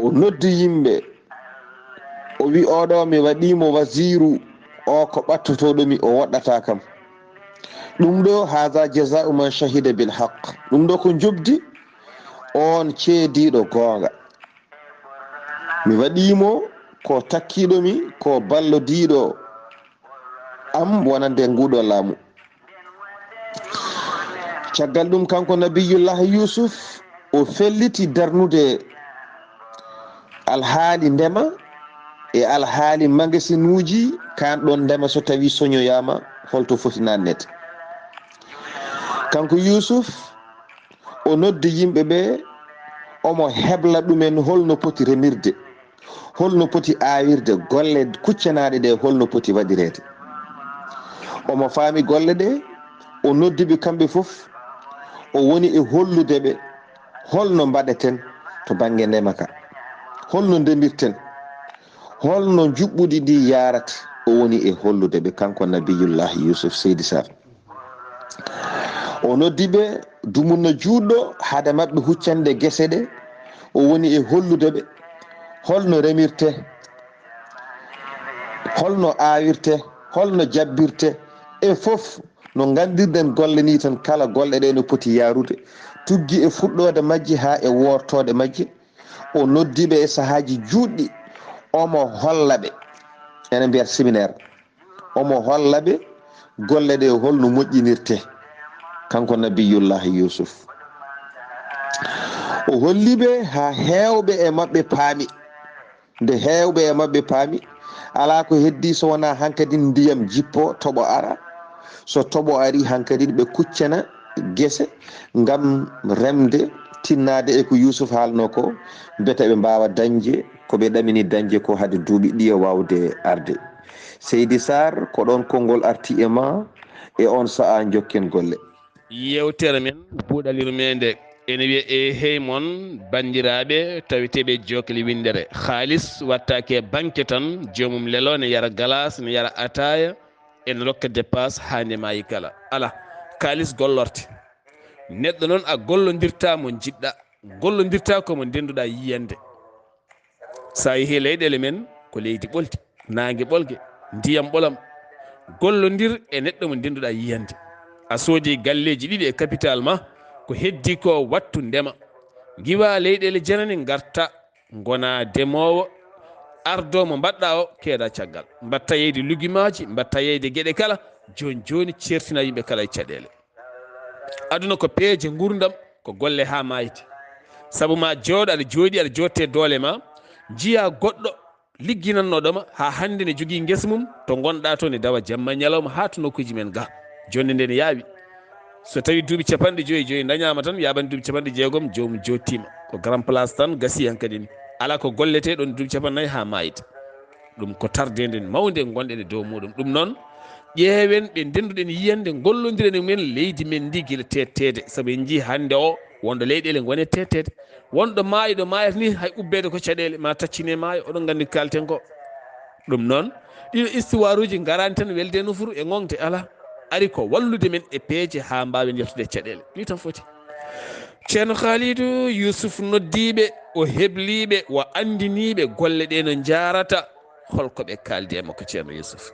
o noddi yimɓe o wi oɗo mi waɗimo wasiru o ko ɓattotoɗomi o waɗɗata kam ɗum ɗo haha jasau man shahida bil haq ɗum ɗo ko jobdi on ceediɗo goonga mi waɗimo ko takkiɗomi ko ballodiɗo am wonande nguɗo laamu caggal ɗum kanko nabiyullah yusuf o felliti darnude alhaali ndema e alhaali magasinuji kanɗon ndema so tawi soñoyama holto foti nannete kanko yusuf o noddi yimɓe ɓe omo hebla ɗumen holno poti remirde holno poti awirde golle kuccanaɗe ɗe holno poti waɗirede omo faami golle ɗe o noddiɓe kamɓe fof o woni e hollude ɓe holno mbaɗeten to banggue ndema ka holno ndemirten, holno juɓɓudi ndi yarata, o woni e hollude ɓe kanko nabiyullahi yusuf. Seydi Sar o noddi ɓe dumunno juutɗo hade maɓɓe huccande gese ɗe, o woni e hollude ɓe holno remirte, holno awirte, holno jabbirte e fof no gandirɗen golle ni tan. Kala golle ɗe no poti yarude tuggi e fuɗɗode majje ha e wortode majje. O noddiɓe e sahaji juɗɗi, omo holla ɓe, ene mbiyata séminaire, omo holla ɓe golle ɗe holno moƴƴinirte, kanko nabiyullahi yusuf. O holliɓe ha hewɓe e mabɓe paami. Nde hewɓe e mabɓe paami, ala ko heddi so wona hankadi ndiyam jippo toɓo ara. So toɓo ari hankadi ɓe kuccana gese ngam remde tinnade e ko yusuf haalno ko, bete ɓe mbawa dañde ko ɓe ɗamini dañde ko hade duuɓi ɗiya wawde arde. Seydi Sar, ko ɗon konngol arti e ma e on sa'a jokken golle. Yewtere men buuɗal yurmeende ene wiye e hey mon bandiraɓe taweteɓe jokli windere. Haalis wattake banque tan, jomum lelo ne yara galas, ne yara ataya, ene rokka dépasse hande mayi kala. Ala, kalis gollorte. Neɗɗo noon a gollodirta mo jiɗɗa, gollodirta komo ndenduɗa yiyande. Sa yeehi leyɗele men ko leydi ɓolti, nangue ɓolgue, ndiyam ɓolam. Gollodir e neɗɗo mo ndenduɗa yiyande. A soodi galleji ɗiɗi e capital ma, ko heddi ko wattu ndema. Giwa leyɗele janane garta gona demowo, ardo mo mbaɗɗa o keeɗa caggal, mbatta yeyde lugumaji, mbatta yeyde gueɗe kala. Joni joni certina yimɓe kala e caɗele. Aduna ko peeje gurdam, ko golle ha mayte. Saabu ma jooɗo aɗa jooɗi aɗa jotte doole ma, jiya goɗɗo ligginannoɗoma ha hande ne jogui guesa mum to gonɗa to ne dawa jamma ñalawma ha to nokkuji men ga. Jonde nde ne yaawi, so tawi duuɓi 50 dañama tan yaɓani duuɓi 60 jomum jottima ko grand place tan gasi hankadi ni. Ala ko gollete ɗon duuɓi 40 ha mayita. Ɗum ko tardede mawde gonɗen e dow muɗum. Ɗum noon ƴeewen ɓe ndenduɗen yiyande, gollodiren men leydi men ndi guila tettede. Saabu en jii hande o wonɗo leyɗele gone tettede, wonɗo maayo ɗo mayata ni hay ubbede ko caɗele ma taccine maayo, oɗon gandi ko kalten ko. Ɗum noon ɗiɗo histoire uji garani tan welde nufuru e gonte, ala, ari ko wallude men e peeje ha mbawen yettude caɗele, ni tan foti. Ceerno Khalidou Yusuf noddiɓe, o hebliɓe, o andiniɓe golle ɗe no jarata, holko ɓe kaldi e makko ceerno Yusuf.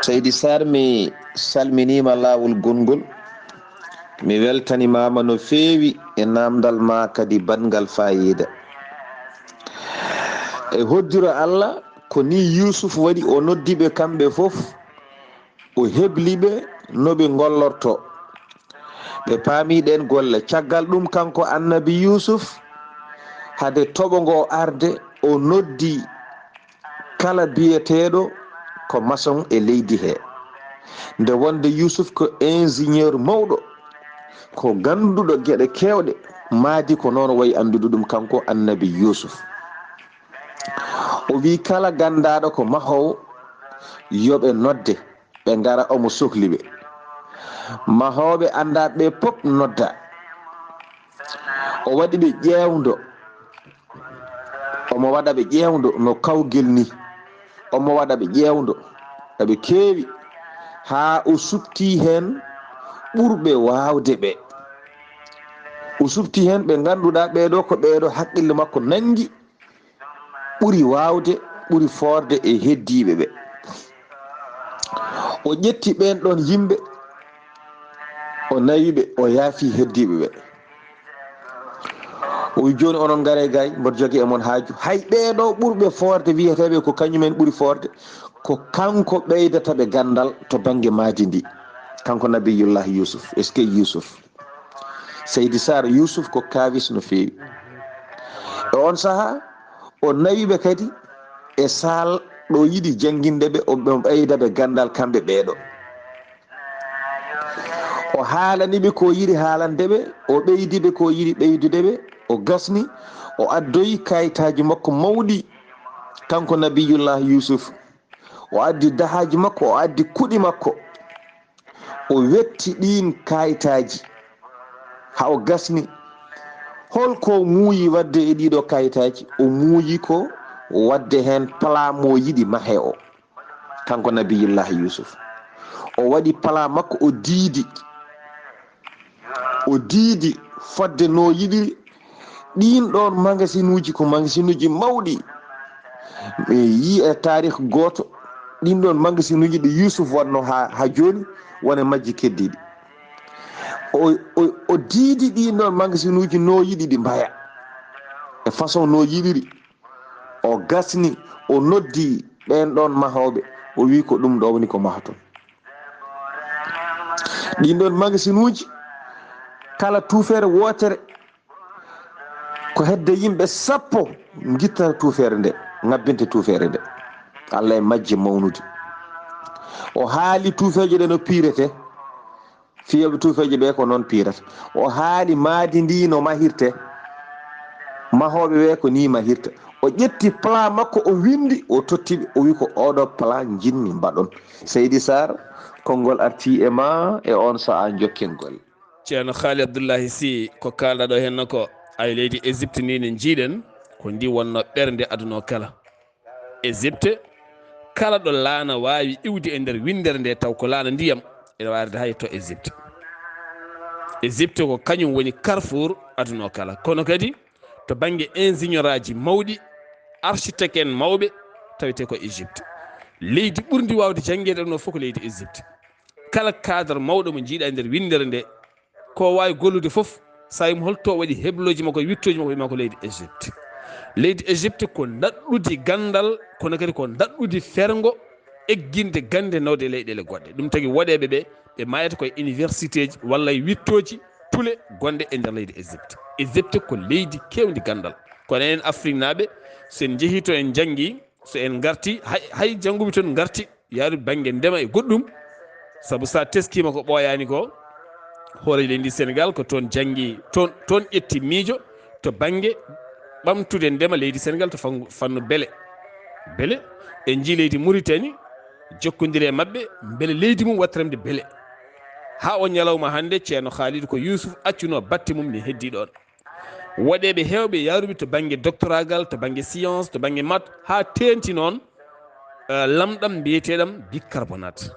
Seydi Sar, mi salminima lawol gongol, mi weltanimama no feewi e namdal ma kadi bangal fayida e hoddiro Allah. Ko ni Yusuf waɗi, o noddiɓe kamɓe fof, o hebliɓe noɓe gollorto. Ɓe paamiɗen golle. Caggal ɗum kanko annabi Yusuf hade toɓo ngo arde, o noddi kala biyeteɗo ko maçon e leydi he. Nde wonde Yusuf ko ingénieur mawɗo, ko ganduɗo gueɗe kewɗe, maadi ko noon wayi andude ɗum kanko annabi Yusuf. O wi kala gandaɗo ko mahowo yoɓe nodde ɓe ngara omo sohliɓe. Mahoɓe andaɓe pop nodda. O waɗi ɓe ƴewdo, omo waɗa ɓe ƴewdo no kawgel ni, omo waɗa ɓe ƴewdo eɓe keewi, ha o subti hen ɓurɓe wawde ɓe. O subti hen ɓe ganduɗa ɓeɗo ko ɓeɗo haqqille makko nangi, ɓuri wawde, ɓuri forde e heddiɓe ɓe. O ƴetti ɓen ɗon yimɓe, o nawiɓe, o yaafi heddiɓe ɓe. O wi joni onon gaare gay, mboɗo jogui e mon haaju. Hay ɓeɗo ɓurɓe forde wiyeteɓe ko kañumen ɓuri forde, ko kanko ɓeydataɓe gandal to banggue maadi ndi, kanko nabiyullahi Yusuf. Est ce que Yusuf, Seydi Sar, Yusuf ko kawis no fewi. E on saaha o nawiɓe kadi e sal ɗo yiɗi jangguindeɓe, o ɓeydaɓe gandal kamɓe ɓeɗo. O haalaniɓe ko yiɗi haalandeɓe, o ɓeydiɓe ko yiɗi ɓeydudeɓe, o gasni, o addoyi kayitaji makko mawɗi, kanko nabiyullahi Yusuf. O addi dahaji makko, o addi kuɗi makko, o wetti ɗin kayitaji ha o gasni. holko muuyi wadde e ɗiɗo kayitaji? O muuyi ko wadde hen plan mo yiɗi mahe o, kanko nabiyullahi yusuf. O waɗi plan makko, o diidi fodde no yiɗiri. ɗin ɗon magasinuji ko magasinuji mawɗi. mi yi e tarikh goto ɗin ɗon magasinuji ɗi yusuf wanno ha joni wona majji keddiɗi. o diidi ɗin ɗon magasinuji no yiɗi ɗi mbaya e façon no yiɗiri. O gasni, o noddi ɓen ɗon mahoɓe, o wi ko ɗum ɗo woni ko mahaton. ɗin ɗon magasinuji kala tufere wotere ko hedde yimɓe 10 guitta tufere nde, ngabbinte tufere nde. Allah e majji mawnude. O haali tufeje ɗe no piirete, fiyoɓe tufeje ɓe ko noon piirata. O haali maadi ndi no mahirte, mahoɓe ɓe ko ni mahirta. O ƴetti plan makko, o windi, o tottiɓe, o wi ko oɗo plan jinmi mbaɗon. Seydi Sar, konngol arti e ma e on saha jokkingol. ceerno haali Abdullahi si ko kalɗa ɗo henno ko ay leydi Égypte ni ne jiiɗen ko ndi wonno ɓernde aduna kala. Égypte kala ɗo laana wawi iwde e nder windere nde taw ko laana ndiyam ene warde hay to Égypte. Égypte ko kañum woni carrefour aduna kala. Kono kadi to banggue ingénieur aji mawɗi, architecte en mawɓe tawete ko Égypte. Leydi ɓurdi wawde jangguede ɗo fof ko leydi Égypte. Kala cadre mawɗo mo jiiɗa e nder windere nde ko wawi gollude foof sa yimo holto waɗi hebloji makko, wittoji makko, wima ko leydi Égypte. Leydi Égypte ko daɗɗudi gandal, kono kadi ko daɗɗudi fergo egginde gande nawde e leyɗele goɗɗe. ɗum tagui waɗeɓe ɓe mayata koye université ji walla e wittoji tule gonɗe e nder leydi Égypte. Égypte ko leydi kewdi gandal. Kono en Afrique naɓe sen jeehi to en janggui, so en garti hay jangguɓe toon garti yaarude banggue ndema e goɗɗum, saabu sa teskima ko ɓooyani ko hoore leydi Sénégal ko toon janggui, toon ƴetti miijo to banggue ɓamtude ndema leydi Sénégal to fannu beele en jii leydi Mauritanie jokkodiri e mabɓe beele leydi mum wattiremde beele. Ha o ñalawma hande ceerno Khalidou ko Yousuf accuno batte mum ne heddi ɗon. Waɗeɓe hewɓe yaruɓe to banggue doctoragal, to banggue science, to banggue mat, ha tenti noon lamɗam mbiyeteɗam bicarbonate.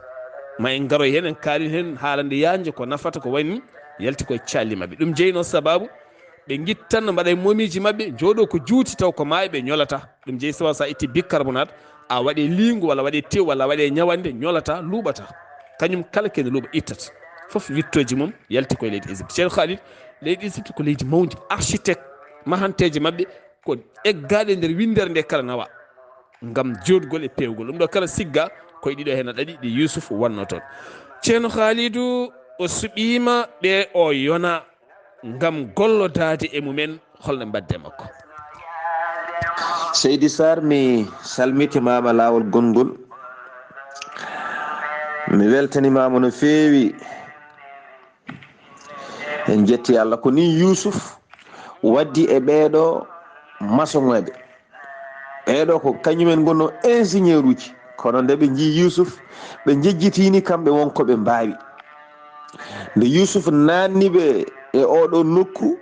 Ma en garoy hen en kaali hen haalande yanje ko nafata ko wayni yalti koye calli mabɓe. ɗum jeeyino sababu ɓe guittanno mbaɗa e momiji mabɓe jooɗo ko juuti taw ko maayi ɓe ñolata. ɗum jeeyi sababu sa itti bicarbonate a waɗe lingu walla waɗe tew walla waɗe ñawande ñolata, luuɓata. Kañum kala kene luuɓa ittata foof wittoji mum yalti koye leydi Égypte. ceerno Khalid, leydi Égypte ko leydi mawdi, architecte mahanteje mabɓe ko eggaɗe e nder windere nde kala nawa ngam jodgol e pewgol. ɗum ɗo kala sigga koye ɗiɗo hen ɗaɗi ɗi Yousuf wanno toon. ceerno Khalidou o suɓima ɓe o yona ngam gollodade e mumen, holno mbadde makko? Seydi Sar, mi salmitimama lawol gongol, mi weltanimama no feewi. en jetti Allah ko ni Yousuf waddi e ɓeeɗo maçonŋeɓe. ɓeeɗo ko kañumen gonno ingénieur uji, kono nde ɓe jii Yousuf ɓe jejjitini kamɓe wonko ɓe mbawi. nde Yousuf nanniɓe e oɗo nokku,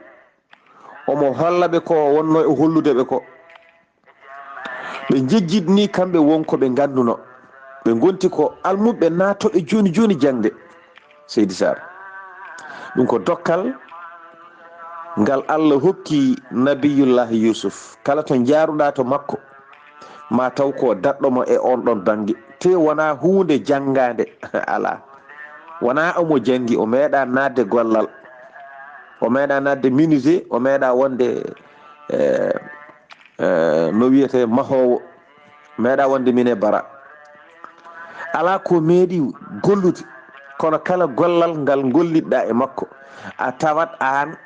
omo hollaɓe ko wonno e holludeɓe ko, ɓe jejjitni kamɓe wonko ɓe ganduno. ɓe gonti ko almuɓe natoɓe joni joni jangde. Seydi Sar, ɗum ko dokkal ngal Allah hokki nabiyullahi Yousuf. kala to jaaruɗa to makko ma taw ko daɗɗomo e on ɗon banggue, te wona hunde janggade ala, wona omo jangi, o meeɗa nadde gollal, o meeɗa nadde menuisier, o meeɗa wonde no wiyete mahowo, meeɗa wonde mine bara, ala ko meeɗi gollude. kono kala gollal ngal gollidɗa e makko, a tawat an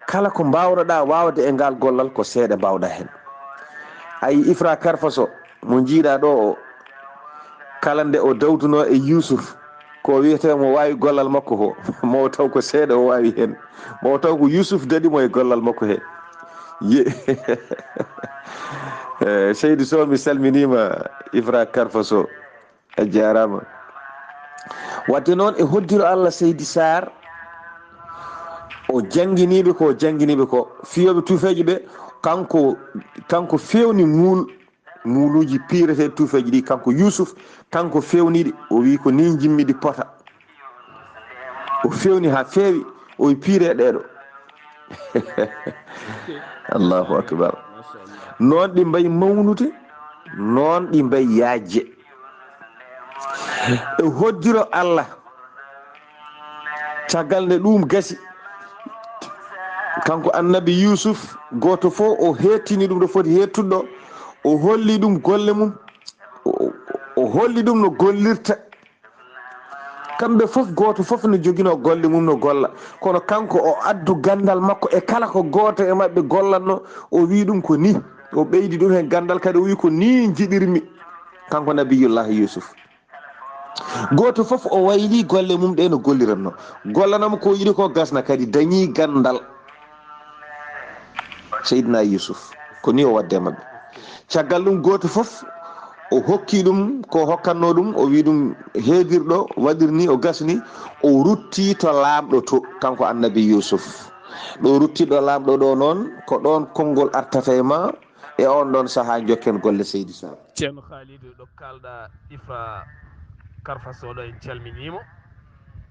kala ko mbawɗa wawde e ngal gollal ko seeɗa mbawɗa hen. ayi Ifra Karfaso mo jiiɗa ɗo o, kala nde o dawduno e Yousuf ko wiyete mo wawi gollal makko ko, mo taw ko seeɗa o wawi hen, mo taw ko Yousuf daɗimo e gollal makko he. Seydi Sow, mi salminima Ifra Karfaso, a jarama. wadde noon e hoddiro Allah Seydi Sar, o janginiɓe ko fiyoɓe tuufeji ɓe kanko fewni muuluji piirete tuufeji ɗi kanko Yusuf kanko fewniɗi o wi ko ni jimmiɗi pota o fewni ha feewi o wi piire ɗeɗo allahu akbar noon ɗi mbayi mawnude noon ɗi mbayi yaajje e hoddiro Allah caggal nde ɗum gasi kanko annabi Yusuf goto fof o hettini ɗum ɗo foti hettuɗo o holli ɗum golle mum o holli ɗum no gollirta kamɓe fof goto fof no jogino golle mum no golla kono kanko o addu gandal makko e kala ko goto e mabɓe gollatno o wi ɗum ko ni o ɓeydi ɗum hen gandal kadi o wi ko ni jiɗirmi kanko nabiyullahi Yusuf goto fof o wayli golle mum ɗe no golliranno gollanamo ko yiɗi ko gasna kadi dañi gandal Seydina Yusuf ko ni o wadde mabɓe caggal ɗum goto fof o hokki ɗum ko hokkanno ɗum o wi ɗum heedirɗo waɗirni o gasni o rutti to laamɗo to kanko annabi Yusuf ɗo ruttiɗo laamɗo ɗo noon ko ɗon konngol artata e ma e on ɗon saaha jokken golle Seydi Saar. ceerno Khalidou ɗo kalɗa ifa karfasoɗo en calminimo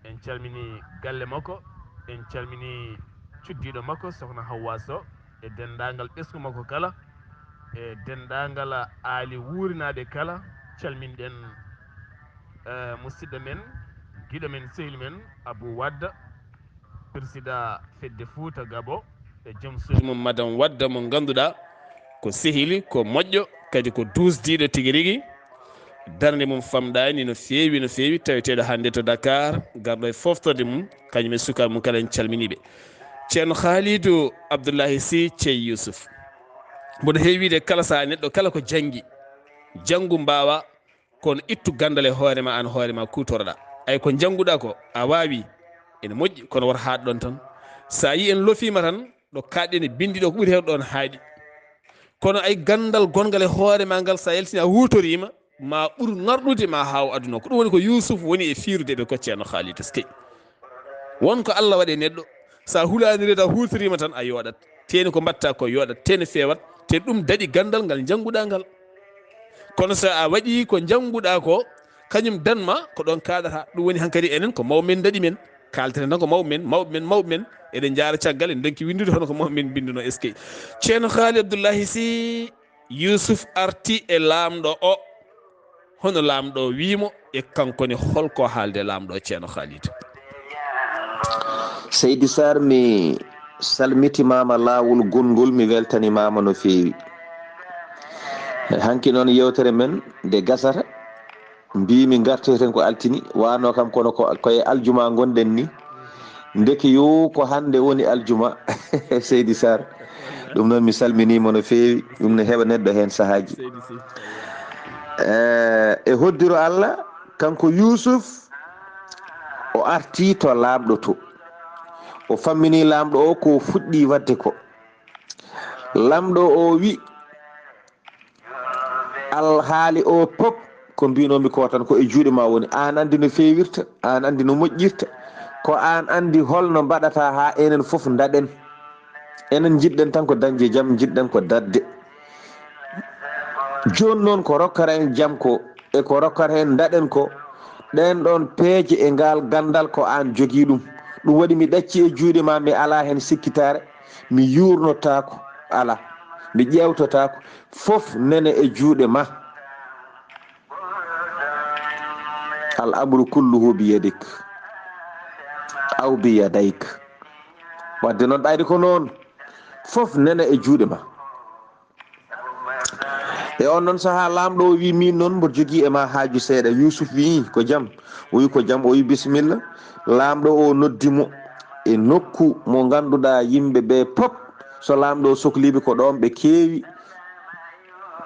en calmini galle makko en calmini cuddiɗo makko sokhna Hawwa Sow e dendagal ɓesgu makko kala e dendagal aali wuurinaɓe kala calminɗen musidɗo men guiɗo men sehli men Abou Wadda président fedde Fouta Gabo e joom suudu mum madame Wadda mo ganduɗa ko sehili ko moƴƴo kadi ko dusdiɗo tigui rigui darde mum famɗani no fewi taweteɗo hande to Dakar garɗo e foftorde mum kañum e sukaɓe mum kala en calminiɓe ceerno Khalidou Abdullahi Sy Thie Yousuf mboɗo heewide kala sa neɗɗo kala ko janggi janggu mbawa kono ittu gandal e hoorema an hoorema kutoroɗa ay ko jangguɗa ko a wawi ene moƴƴi kono wata haat ɗon tan sa yi en lofima tan ɗo kaɗɗen e bindi ɗo ko ɓuuri hewde ɗon haaɗi kono ay gandal gongal e hoorema ngal sa yaltini a hutorima ma ɓuur narɗude ma haw aduna ko ɗum woni ko Yusuf woni e firude ɓe ko ceerno Khalidou Sy wonko Allah waɗe neɗɗo sa hulanirede a hutorima tan a yooɗat teni ko mbatta ko yooɗat teni fewat te ɗum daɗi gandal ngal jangguɗa ngal kono so a waɗi ko jangguɗa ko kañum danma ko ɗon kaɗata ɗum woni hankkadi enen ko mawɓe daɗi men kaltene tan ko mawɓe men eɗen jaara caggal en donki windude hono ko mawɓe men binduno eskey ceerno Khalidou Abdullahi Sy Yusuf arti e lamɗo o hono lamɗo wimo e kankone holko haalde lamɗo ceerno Khalidou. Seydi Saar mi salmitimama lawol gongol mi weltanimama no fewi hanki noon yewtere men nde gasata mbimi garteten ko altini wano kam kono koye aljuma gonɗen ni ndeki yo ko hande woni aljuma Seydi Saar ɗum noon mi salminima no fewi ɗum ne heɓa neɗɗo hen sahaji e hoddiro Allah kanko Yusuf o arti to lamɗo to o fammini lamɗo o ko fuɗɗi wadde ko lamɗo o wi alhaali o pop ko mbinomi ko tan ko e juuɗe ma woni an andi no fewirta an andi no moƴƴirta ko an andi holno mbaɗata ha enen foof daɗen enen jiɗɗen tan ko dañde jaam jiɗɗen ko dadde joni noon ko rokkata en jaam ko e ko rokkata en daɗen ko ɗen ɗon peeje e ngal gandal ko an jogui ɗum waɗi mi ɗacci e juuɗe ma mi ala hen sikkitare mi yurnotako ala mi ƴewtotako fof nene e juuɗe ma al amru kulluhu biyadik aw biyadayk wadde noon ɗayde ko noon fof nene e juuɗe ma e on noon saaha lamɗo o wi min noon mboɗo jogui e ma haaju seeɗa Yusuf wi ko jaam o wi ko jaam o wi bisimilla lamɗo o noddimo e nokku mo ganduɗa yimɓeɓe pop so lamɗo o sohliɓe ko ɗon ɓe keewi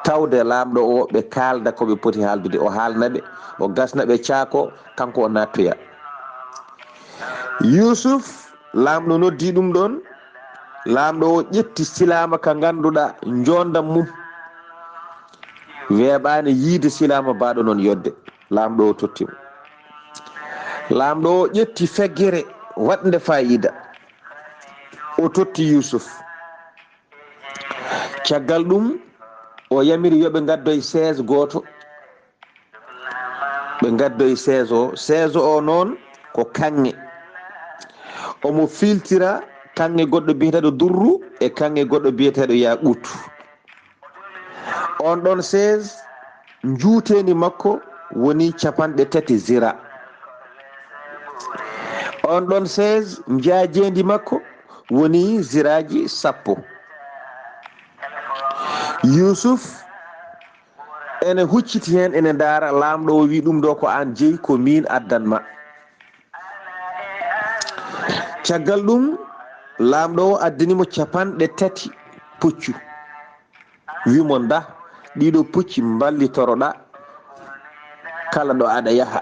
tawde lamɗo o ɓe kalda koɓe poti haaldude o haalnaɓe o gasnaɓe caako kanko o nattoya Yusuf lamɗo noddi ɗum ɗon lamɗo o ƴetti silama ka ganduɗa jondam mum weeɓani yiide silama baɗo noon yodde lamɗo o tottimo lamɗo o ƴetti feggere waɗde fayida o totti Yusuf. Caggal ɗum o yamiri yoɓe gaddoye 16 goto, ɓe gaddoye 16 o noon ko kanŋe. Omo filtira kanŋe goɗɗo biyeteɗo durru e kanŋe goɗɗo biyeteɗo yaqut. On ɗon 16 juutedi makko woni 3 zira. On ɗon 16 jaajendi makko woni ziraji 10. Yusuf ene hucciti hen ene ndaara, laamɗo o wi ɗum ɗo ko an jeeyi, ko min addanma. Caggal ɗum laamɗo o addinimo 3 puccu, wimo nda ɗiɗo pucci mballitoroɗa kala ɗo aɗa yaha.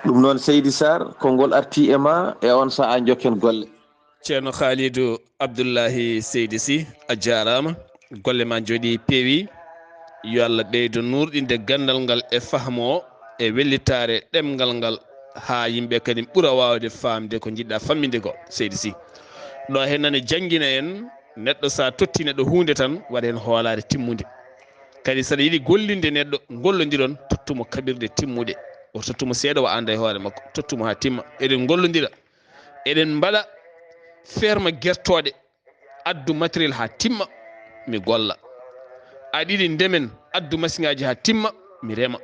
ɗum noon Seydi Saar, konngol arti e ma e on saha jokken golle. ceerno Khalidou Abdullahi Seydi Sy, a jarama, golle ma jooɗi peewi. yo Allah ɓeydo nurɗinde gandal ngal e fahmo o e wellitare ɗemgal ngal ha yimɓe kadi ɓuura wawde famde ko jiɗɗa famminde ko. Seydi Sy, ɗo hennane janguina en neɗɗo sa totti neɗɗo hunde tan waɗa hen hoolare timmude. kadi saɗa yiiɗi gollinde neɗɗo gollodiron, tottumo kaɓirɗe timmuɗe. o tottumo seeɗa o anda e hoore makko, tottumo ha timma. eɗen gollodira, eɗen mbaɗa ferme guertoɗe, addu matériel ha timma mi golla. aɗa yiɗi ndemen, addu machine ngaji ha timma mi rema.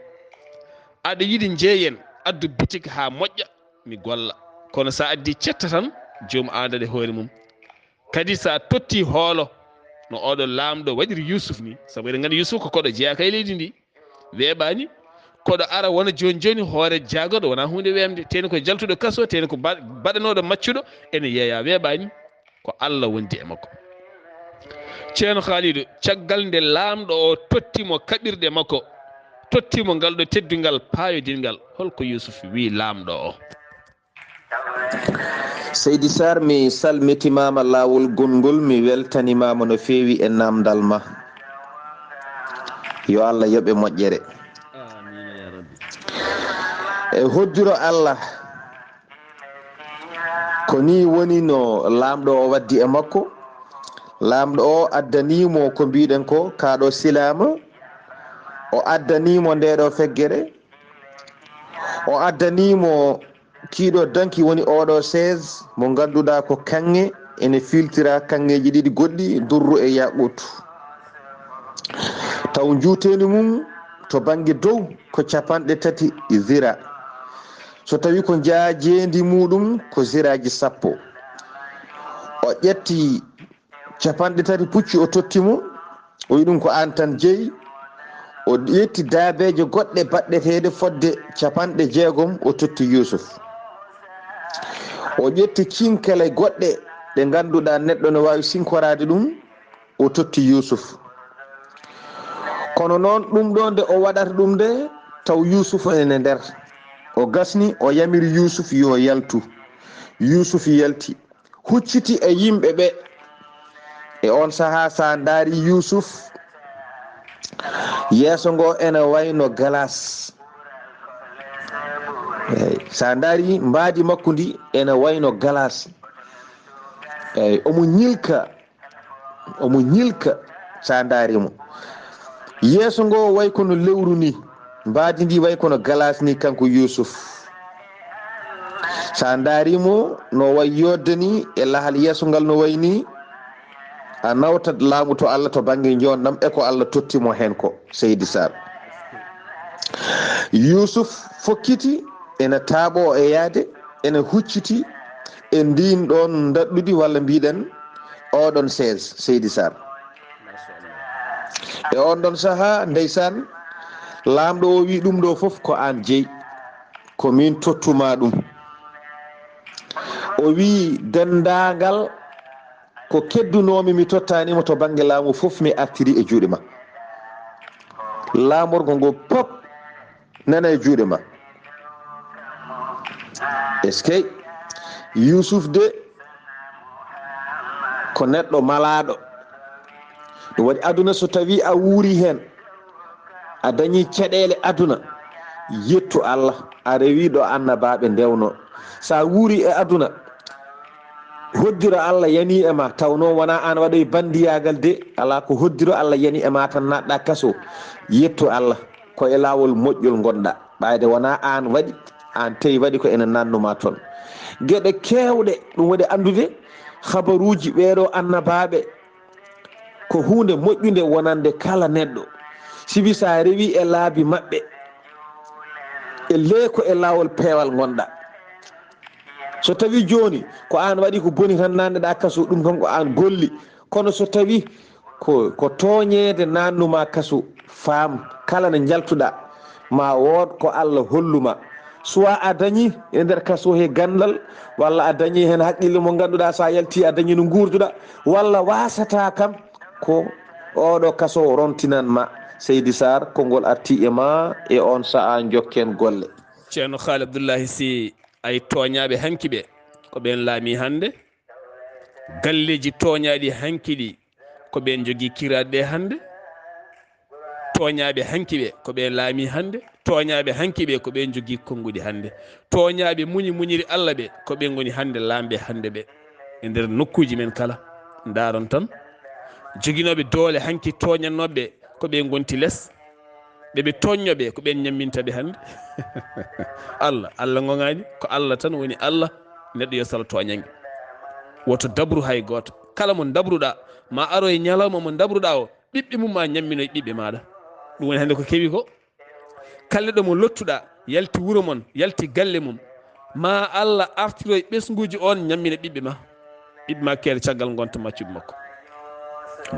aɗa yiɗi jeeyen, addu boutique ha moƴƴa mi golla. kono sa addi cetta tan jomum andade hoore mum. kadi sa totti hoolo no oɗo laamɗo waɗiri Yusuf ni, saabu eɗen gandi Yusuf ko koɗo jeeyaka e leydi ndi, weeɓani. koɗo ara wona joni joni hoore jaagoɗo, wona hunde wemde. teni ko jaltuɗo kaso, teni ko baɗanoɗo maccuɗo, ene yeeya, weeɓani. ko Allah wondi e makko. ceerno Khalidou, caggal nde laamɗo o tottimo kaɓirɗe makko, tottimo ngal ɗo teddungal payodingal, holko Yusuf wi laamɗo o? Seydi Saar, mi salmitimama lawol gongol, mi weltanimama no feewi e namdal ma. yo Allah yoɓe moƴƴere. amina ya rabbi. e hoddiro Allah ko ni woni no laamɗo o waddi e makko. laamɗo o addanimo ko mbiɗen ko kaɗo silama, o addanimo ndeɗo feggere, o addanimo kiiɗo danki woni oɗo 16 mo ganduɗa ko kanŋe, ene filtira kanŋeji ɗiɗi goɗɗi, durru e yaqut. taw juutedi mum to banggue dow ko 3 zira. so tawi ko jaajendi muɗum ko ziraji 10. o ƴetti 3 pucci o tottimo, o wi ɗum ko an tan jeeyi. o ƴetti daabeje goɗɗe baɗɗeteɗe fodde 60 o totti Yusuf. o ƴetti cinkele goɗɗe ɗe ganduɗa neɗɗo ne wawi sinkorade ɗum, o totti Yusuf. kono noon ɗum ɗo nde o waɗata ɗum nde, taw Yusuf ene nder. o gasni, o yamiri Yusuf yo yaltu. Yusuf yalti, hucciti e yimɓe ɓe. e on saaha sa daari Yusuf, yeeso ngo ene wayno glace. eyyi sa daari mbaadi makko ndi ene wayno glace. eyyi omo ñilka sa daarimo. yeeso ngo way kono lewru ni, mbaadi ndi way kono glace ni kanko Yusuf. sa daarimo no way yodde ni e lahal yeeso ngal no way ni, a nawtat laamu to Allah to banggue jondam e ko Allah tottimo hen ko. Seydi Saar, Yusuf fokkiti ene taaɓo e yaade, ene hucciti e ndin ɗon daɗɗudi walla mbiɗen oɗon 16. Seydi Saar, e on ɗon saaha ndeysan laamɗo o wi ɗum ɗo foof ko an jeeyi, ko min tottuma ɗum. o wi dendagal ko keddunomi mi tottanimo to banggue laamu foof mi artiri e juuɗe ma. laamorgo ngo pop nana e juuɗe ma. est ce que Yusuf de ko neɗɗo malaɗo. ɗum waɗi aduna so tawi a wuuri hen, a dañi caɗele aduna, yettu Allah, a rewi ɗo annabaaɓe ndewno. sa wuuri e aduna, hoddiro Allah yani e ma tawno wona an waɗoy bandiyagal de ala ko hoddiro Allah yani e ma tan natɗa kaso yetto Allah ko e lawol moƴƴol gonɗa ɓayde wona an waɗi an tawi waɗi ko ene nannuma toon gueɗe kewɗe ɗum waɗi andude habaruji ɓeɗo annabaɓe ko hunde moƴƴude wonande kala neɗɗo sibi sa rewi e laabi maɓɓe e leeko e lawol peewal gonɗa so tawi joni ko an waɗi ko boni tan nanneɗa kaso ɗum kam ko an golli kono so tawi ko tooñede nannuma kaso faam kala nde jaltuɗa ma wood ko Allah holluma soit a dañi e nder kaso he gandal walla a dañi hen haqqille mo ganduɗa sa yalti a dañi no gurduɗa walla wasata kam ko oɗo kaso rontinanma Seydi Saar konngol arti e ma e on sa'a jokken golle. ceerno Haali Abdullahi Sy ay tooñaɓe hanki ɓe ko ɓen laami hannde galleji tooñaɗi hanki ɗi ko ɓen jogui kiraɗe ɗe hannde tooñaɓe hanki ɓe ko ɓen laami hannde tooñaɓe hanki ɓe ko ɓen jogui konnguɗi hannde tooñaɓe muñiri Allah ɓe ko ɓen goni hannde lamɓe hannde ɓe e nder nokkuji men kala daron tan joguinoɓe doole hanki tooñannoɓe ko ɓen gonti less ɓeɓe toññoɓe ko ɓen ñammintaɓe hannde Allah gongani ko Allah tan woni Allah neɗɗo yo sala toñangue woto dabru hay goto kala mo dabruɗa ma aro e ñalawma mo dabruɗa o ɓiɓɓe mum ma ñamminoye ɓiɓɓe maɗa ɗum woni hannde ko kewi ko kala ɗo mo lottuɗa yalti wuuro mon yalti galle mum ma Allah artiro e ɓesguji on ñammina ɓiɓɓe ma keede caggal gonta maccuɓe makko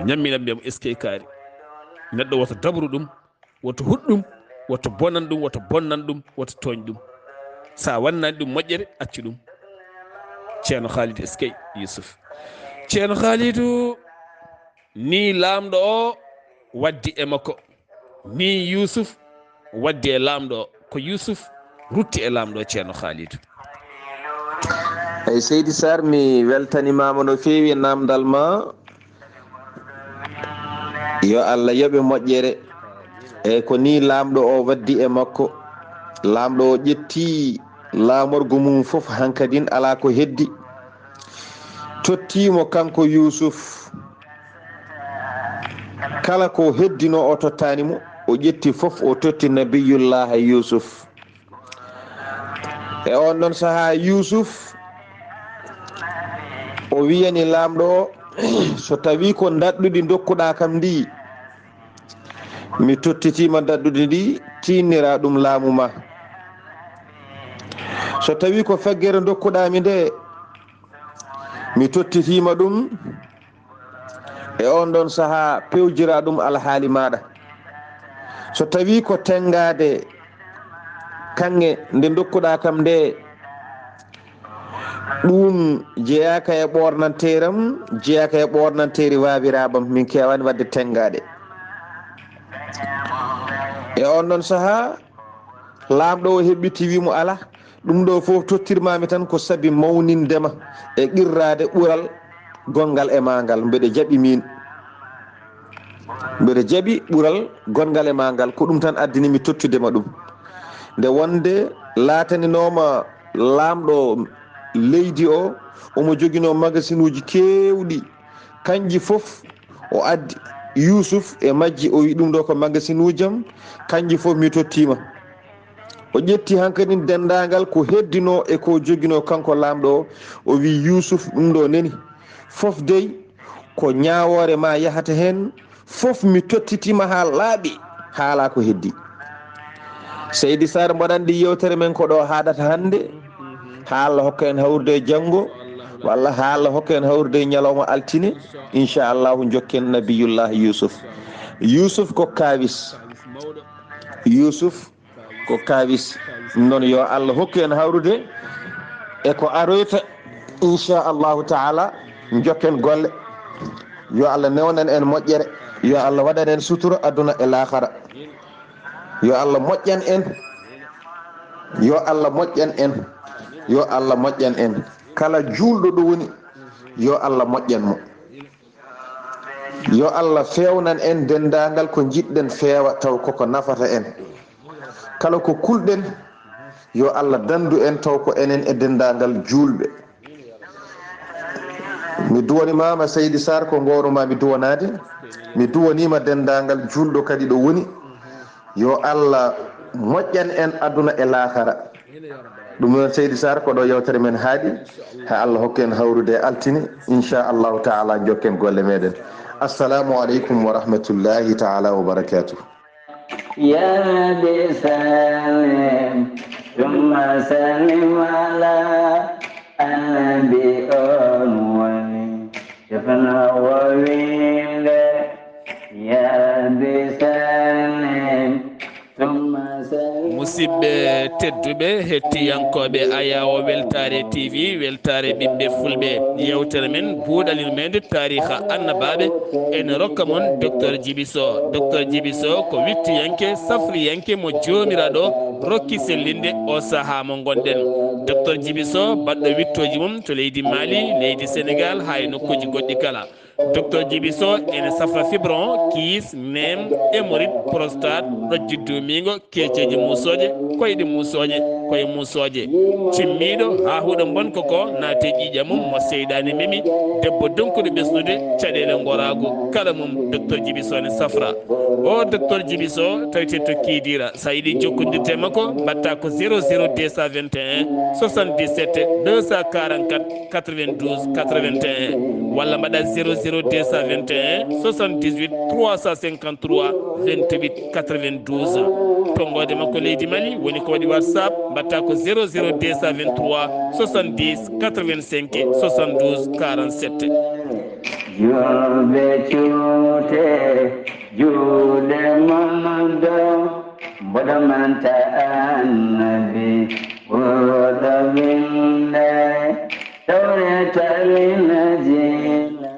ñammina mbiyamo eskey kaari neɗɗo woto dabru ɗum woto huɗɗum woto bonan ɗum woto bonnan ɗum woto tooñ ɗum sa wannani ɗum moƴƴere accu ɗum ceerno Khalidou eskey Yousuf ceerno Khalidou ni lamɗo o waddi e makko ni Yousuf waddi e lamɗo o ko Yousuf rutti e lamɗo o ceerno Khalidou. Eyyi Seydi Saar mi weltanimama no fewi namdal ma yo Allah yoɓe moƴƴere eyyi ko ni lamɗo o waddi e makko lamɗo o ƴetti lamorgo mum foof hankadin ala ko heddi tottimo kanko Yousuf kala ko heddino o tottanimo o ƴetti foof o totti nabiyullah Yousuf e on ɗon saaha Yousuf o wiyani lamɗo o so tawi ko dadɗuɗi dokkuɗa kam ndi mi tottitima dadɗude ndi tinnira ɗum laamu ma so tawi ko feggere dokkuɗami nde mi tottitima ɗum e on ɗon saaha pewjira ɗum alhaali maɗa so tawi ko tengade kange nde dokkuɗa kam nde ɗum jeeyaka e ɓornanteram jeeyaka e ɓornanteri wawirabam min kewani wadde tengade e on ɗon saaha lamɗo o heɓɓiti wimo ala ɗum ɗo foof tottirmami tan ko saabi mawnindema e qirrade ɓuural gongal e mangal mbeɗe jaaɓi min mbeɗe jaaɓi ɓuural gongal e mangal ko ɗum tan addinimi tottudema ɗum nde wonde lataninoma lamɗo leydi o omo joguino magasin uji kewɗi kanji foof o addi Yousuf e majji o wi ɗum ɗo ko magasin ujam kanji foof mi tottima o ƴetti hankkadi dendagal ko heddino e ko joguino kanko lamɗo o wi Yousuf ɗum ɗo neni foof dey ko ñawore ma yahata hen foof mi tottitima ha laaɓi haala ko heddi. Seydi Saar mbaɗanɗi yewtere men ko ɗo haɗata hande ha Allah hokka en hawrude janggo walla ha Allah hokka en hawrude ñalawma altine inchallahu jokken nabiyullah Yousuf ko kawis Yousuf ko kawis non yo Allah hokku en hawrude e ko aroyta inchallahu taala jokken golle yo Allah newnan en moƴƴere yo Allah waɗan en sutura aduna e lahara yo Allah moƴƴan en yo Allah moƴƴan en yo Allah moƴƴan en kala julɗo ɗo woni yo Allah moƴƴan mo yo Allah fewnan en dendagal ko jiɗɗen feewa taw koko nafata en kala ko kulɗen yo Allah dandu en taw ko enen e dendagal julɓe mi duwanimama Seydi Saar ko gowruma mi duwanade mi duwanima dendagal julɗo kadi ɗo woni yo Allah moƴƴan en aduna e lahara ɗum noon Seydi Saar ko ɗo yewtere men haaɗi ha Allah hokken hawrude e altine inchallahu taala jokken golle meɗen assalamu aleykum wa rahmatullahi taala wa barakatuh يا بسلام ثم سلم على النبي أنواني شفنا وويل يا بسلام ثم سلم musidɓe tedduɓe hettiyankoɓe ayawo weltare tv weltare ɓiɓɓe fulɓe yewtere men buuɗal yurmeende tariha annabaɓe ene rokka moon docteur Djiby Sow ko wittiyanke safriyanke mo jomiraɗo rokki sellinde o saaha mo gonɗen docteur Djiby Sow baɗɗo wittoji mum to leydi Mali leydi Sénégal ha e nokkuji goɗɗi kala docteur Djiby Sow ene safra fibron kiis nem hémorroïde prostate ɗojji dumigo keeceji musoje koyɗe musoje koye musoje cimmiɗo ha huuɗo bonko ko naate ƴiƴa mum mo seydani memi debbo donkuɗo ɓesnude caɗele gorago kala mum docteur Djiby Sow ne safra o docteur Djiby Sow tawite to kiidira sa yiiɗi jokkodirte makko mbatta ko 00 221 77 244 92 81 walla mbaɗa 00 221 78 353 28 92 tongode makko leydi Mali woni ko waɗi WhatsApp mbatta ko 00 223 70 85 72 47 julɓe cuute juuɗe mamado mboɗo manta annabi ɓuroɗo winde tawre talina jila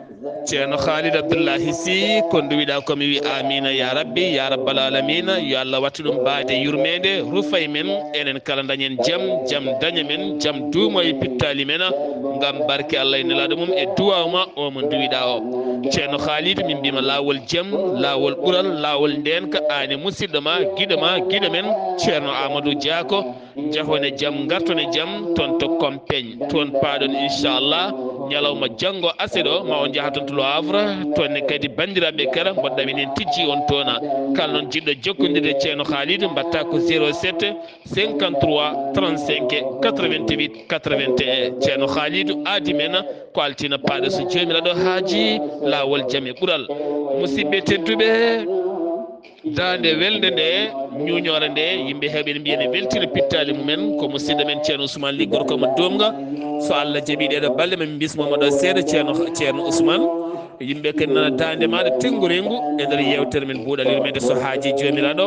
ceerno Khalid Abdullahi Sy ko nduwiɗa komi wi amina ya rabbi ya rabbal alamina yo Allah watti ɗum baade yurmede rufay men enen kala dañen jaam daña men jaam duumo e pittali men ngam barke Allah e nelaɗo mum e duwawma o mo nduwiɗa o ceerno Khalid min mbima lawol jaam lawol ɓuural lawol ndenka ani musidɗo ma guiɗo men ceerno Amadou Diako jahone jaam gartone jaam toon to Kompeñ toon paaɗon inchallah ñalawma janggo aseɗo ma on jaha toon to Le Havre toonne kadi bandiraɓe kala mboɗɗa minen tijji on toona kala noon jiɗɗo jokkodirde ceerno Khalid mbatta ko 07 53 35 88 81 ceerno Khalid aadi men ko altina paaɗo so jomiraɗo haaji lawol jaam e ɓuural musidɓe tedduɓe dande welde nde ñuñore nde yimɓe heeɓe mbiya ne weltino pittali mumen ko musidɗo men ceerno Ousmane liggor komo domga so Allah jaaɓi ɗeɗo balɗe mami bismomo ɗo seeɗa ceerno Ousmane yimɓe kadi nana dande maɗa tenggorengu e nder yewtere men buuɗal yurmede so haaji jomiraɗo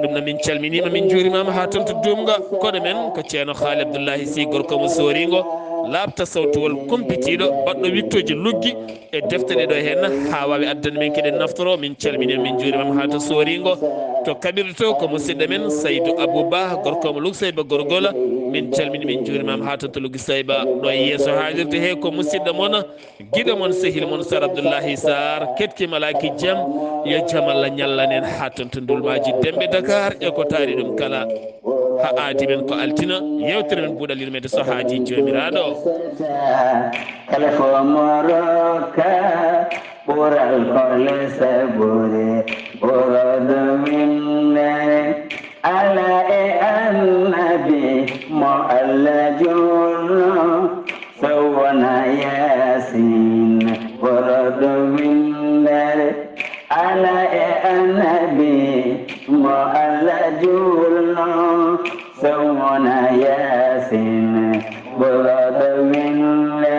ɗum no min calminima min juurimama ha toon to dumga koɗo men ko ceerno Khalid Abdullahi Sy gorko mo soringo labta sawtawol kumpitiɗo baɗɗo wittoji luggi e deftere ɗo hen ha wawi addande men keɗen naftoro min calminima min juurimama ha to soringo to kaɓirɗo to ko musidɗo men Saydou Abouba gorko mo Lugui Sayba gorgola min calmini min juurimama ha toon to Lugui Sayba ɗo e yesso haalirde he ko musidɗo moon guiɗo moon sehil moon Sar Abdullahi Saar ketki malaki jaam yo jaam Allah ñallanen ha toon to Ndulmaji Dembe Dakar e ko taari ɗum kala ha aadi men ko altina yewtere men buuɗal yurmede so haaji jomiraɗo kala fo moroka ɓural korle sabore ɓuroɗo minne ala e annabi mo Allah jurno sowona yasin ɓuroɗo minne ala e annabi mo Allah jurno sowona yasin ɓuroɗo minne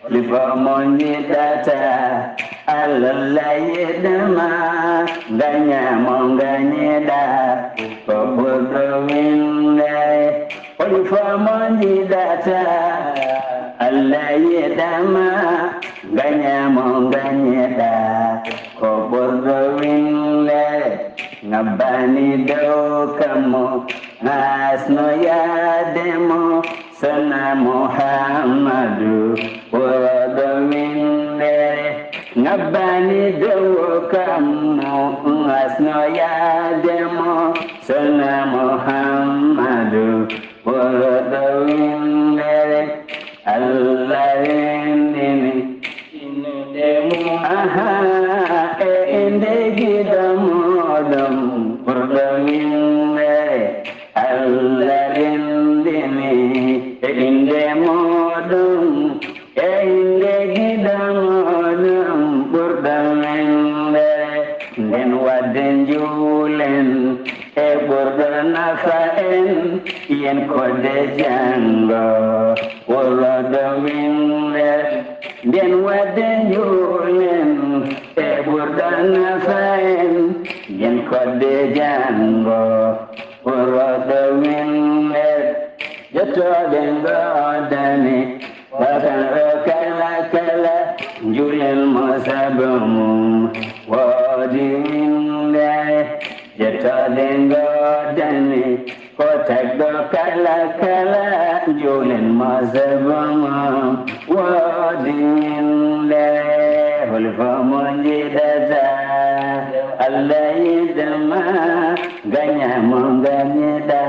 lifo mo jiɗata Allah yiɗma gañamo gañiɗa ko ɓurɗo winde lifo mo jiɗata Allah yiɗama gañamo gañiɗa ko ɓurɗo winde ngabbani dow kammo nasno yaademo sana Muhammadu ɓuroɗo winde ngabbani dow kammo nasno yaademo sana Muhammadu ɓuroɗo winde Allah rendini Allah rindini e inde moɗum e inde gida moɗum ɓurɗal men nde nden wadde juulen e ɓurɗo nafa en yen kodde jango wolodo winde nden wadde juulen e ɓurɗo nafa en yen kodde jango wolodo winde jettoɓe godani wakanɗo kala kala juulen mo sabu mum woodi winde jettoɗe godani ko tagɗo kala kala juulen mo sabu mum woodi winde holfo mo jiɗata Allah yiɗama gañamo gañiɗa